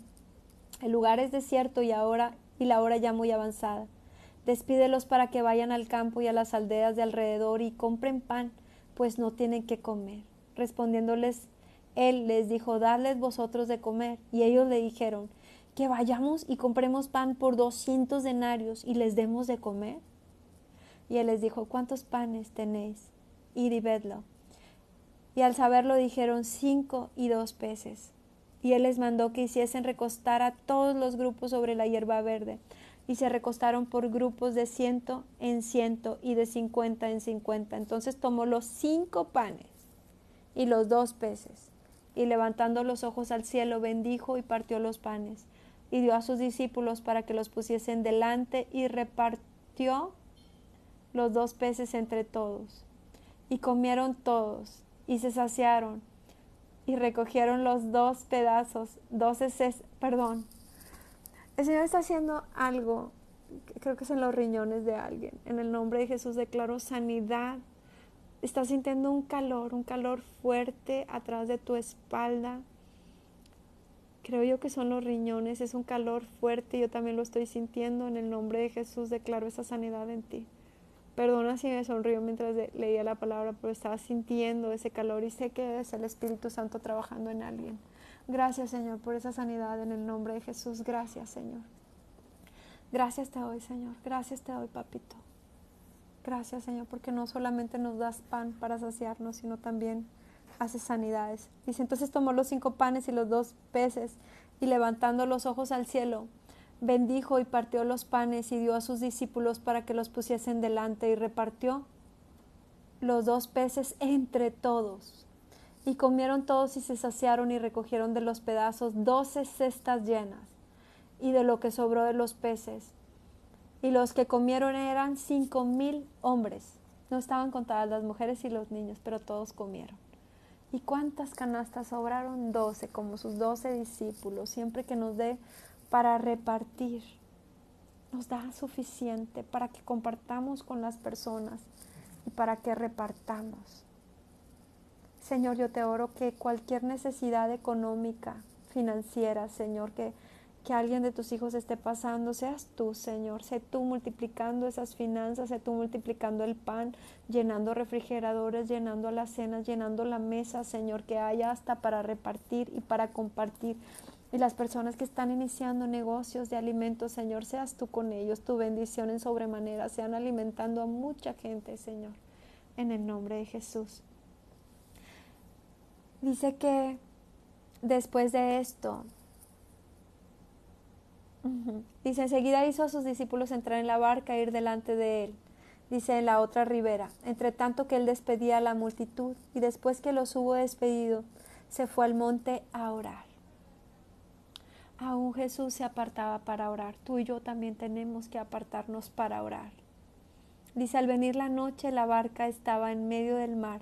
el lugar es desierto y la hora ya muy avanzada. Despídelos para que vayan al campo y a las aldeas de alrededor y compren pan, pues no tienen qué comer. Respondiéndoles, Él les dijo, dadles vosotros de comer. Y ellos le dijeron, que vayamos y compremos pan por 200 denarios y les demos de comer. Y él les dijo, ¿cuántos panes tenéis? Id y vedlo. Y al saberlo dijeron, 5 y 2 peces. Y él les mandó que hiciesen recostar a todos los grupos sobre la hierba verde. Y se recostaron por grupos de 100 en 100 y de 50 en 50. Entonces tomó los 5 panes y los 2 peces. y levantando los ojos al cielo, bendijo y partió los panes, y dio a sus discípulos para que los pusiesen delante, y repartió los 2 peces entre todos. Y comieron todos, y se saciaron, y recogieron los 2 pedazos, 12 perdón. El Señor está haciendo algo, creo que es en los riñones de alguien. En el nombre de Jesús declaro sanidad. Estás sintiendo un calor fuerte atrás de tu espalda. Creo yo que son los riñones, es un calor fuerte, yo también lo estoy sintiendo. En el nombre de Jesús declaro esa sanidad en ti. Perdona si me sonrío mientras leía la palabra, pero estaba sintiendo ese calor y sé que es el Espíritu Santo trabajando en alguien. Gracias, Señor, por esa sanidad en el nombre de Jesús. Gracias, Señor. Gracias te doy, Señor. Gracias te doy, Papito. Gracias, Señor, porque no solamente nos das pan para saciarnos, sino también haces sanidades. Dice, entonces tomó los 5 panes y los 2 peces, y levantando los ojos al cielo, bendijo y partió los panes y dio a sus discípulos para que los pusiesen delante, y repartió los 2 peces entre todos. Y comieron todos y se saciaron, y recogieron de los pedazos 12 cestas llenas, y de lo que sobró de los peces. Y los que comieron eran 5,000 hombres. No estaban contadas las mujeres y los niños, pero todos comieron. ¿Y cuántas canastas sobraron? 12, como sus 12 discípulos. Siempre que nos dé para repartir, nos da suficiente para que compartamos con las personas y para que repartamos. Señor, yo te oro que cualquier necesidad económica, financiera, Señor, que alguien de tus hijos esté pasando, seas tú, Señor, sé tú multiplicando esas finanzas, sé tú multiplicando el pan, llenando refrigeradores, llenando las cenas, llenando la mesa, Señor, que haya hasta para repartir y para compartir. Y las personas que están iniciando negocios de alimentos, Señor, seas tú con ellos, tu bendición en sobremanera, sean alimentando a mucha gente, Señor, en el nombre de Jesús. Dice que después de esto, dice, enseguida hizo a sus discípulos entrar en la barca e ir delante de él, dice, en la otra ribera, entre tanto que él despedía a la multitud, y después que los hubo despedido, se fue al monte a orar. Aún Jesús se apartaba para orar. Tú y yo también tenemos que apartarnos para orar. Dice, al venir la noche, la barca estaba en medio del mar,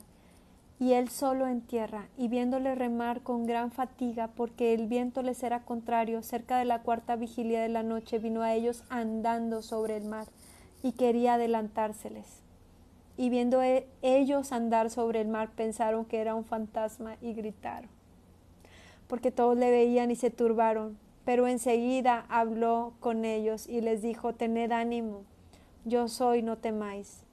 y él solo en tierra, y viéndole remar con gran fatiga, porque el viento les era contrario, cerca de la 4ª vigilia de la noche, vino a ellos andando sobre el mar, y quería adelantárseles. Y viendo ellos andar sobre el mar, pensaron que era un fantasma, y gritaron, porque todos le veían y se turbaron. Pero enseguida habló con ellos, y les dijo, tened ánimo, yo soy, no temáis.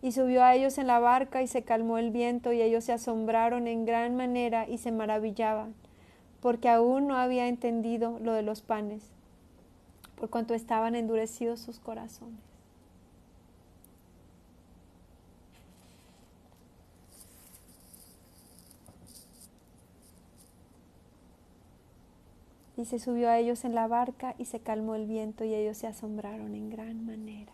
Y subió a ellos en la barca, y se calmó el viento, y ellos se asombraron en gran manera y se maravillaban, porque aún no había entendido lo de los panes, por cuanto estaban endurecidos sus corazones. Y se subió a ellos en la barca, y se calmó el viento, y ellos se asombraron en gran manera.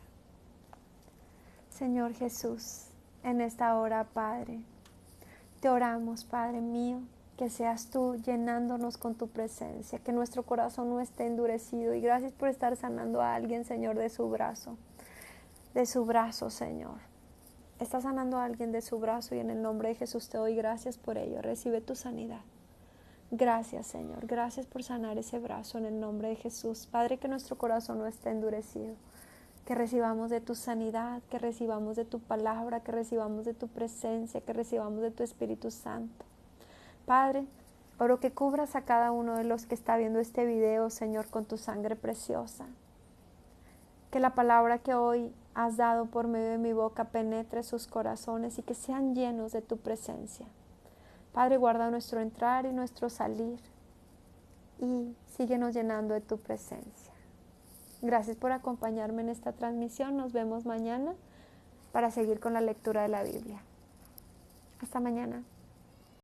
Señor Jesús, en esta hora, Padre, te oramos, Padre mío, que seas tú llenándonos con tu presencia, que nuestro corazón no esté endurecido. Y gracias por estar sanando a alguien, Señor, de su brazo, Señor. Está sanando a alguien de su brazo, y en el nombre de Jesús te doy gracias por ello. Recibe tu sanidad. Gracias, Señor. Gracias por sanar ese brazo en el nombre de Jesús. Padre, que nuestro corazón no esté endurecido. Que recibamos de tu sanidad, que recibamos de tu palabra, que recibamos de tu presencia, que recibamos de tu Espíritu Santo. Padre, oro que cubras a cada uno de los que está viendo este video, Señor, con tu sangre preciosa. Que la palabra que hoy has dado por medio de mi boca penetre sus corazones y que sean llenos de tu presencia. Padre, guarda nuestro entrar y nuestro salir y síguenos llenando de tu presencia. Gracias por acompañarme en esta transmisión. Nos vemos mañana para seguir con la lectura de la Biblia. Hasta mañana.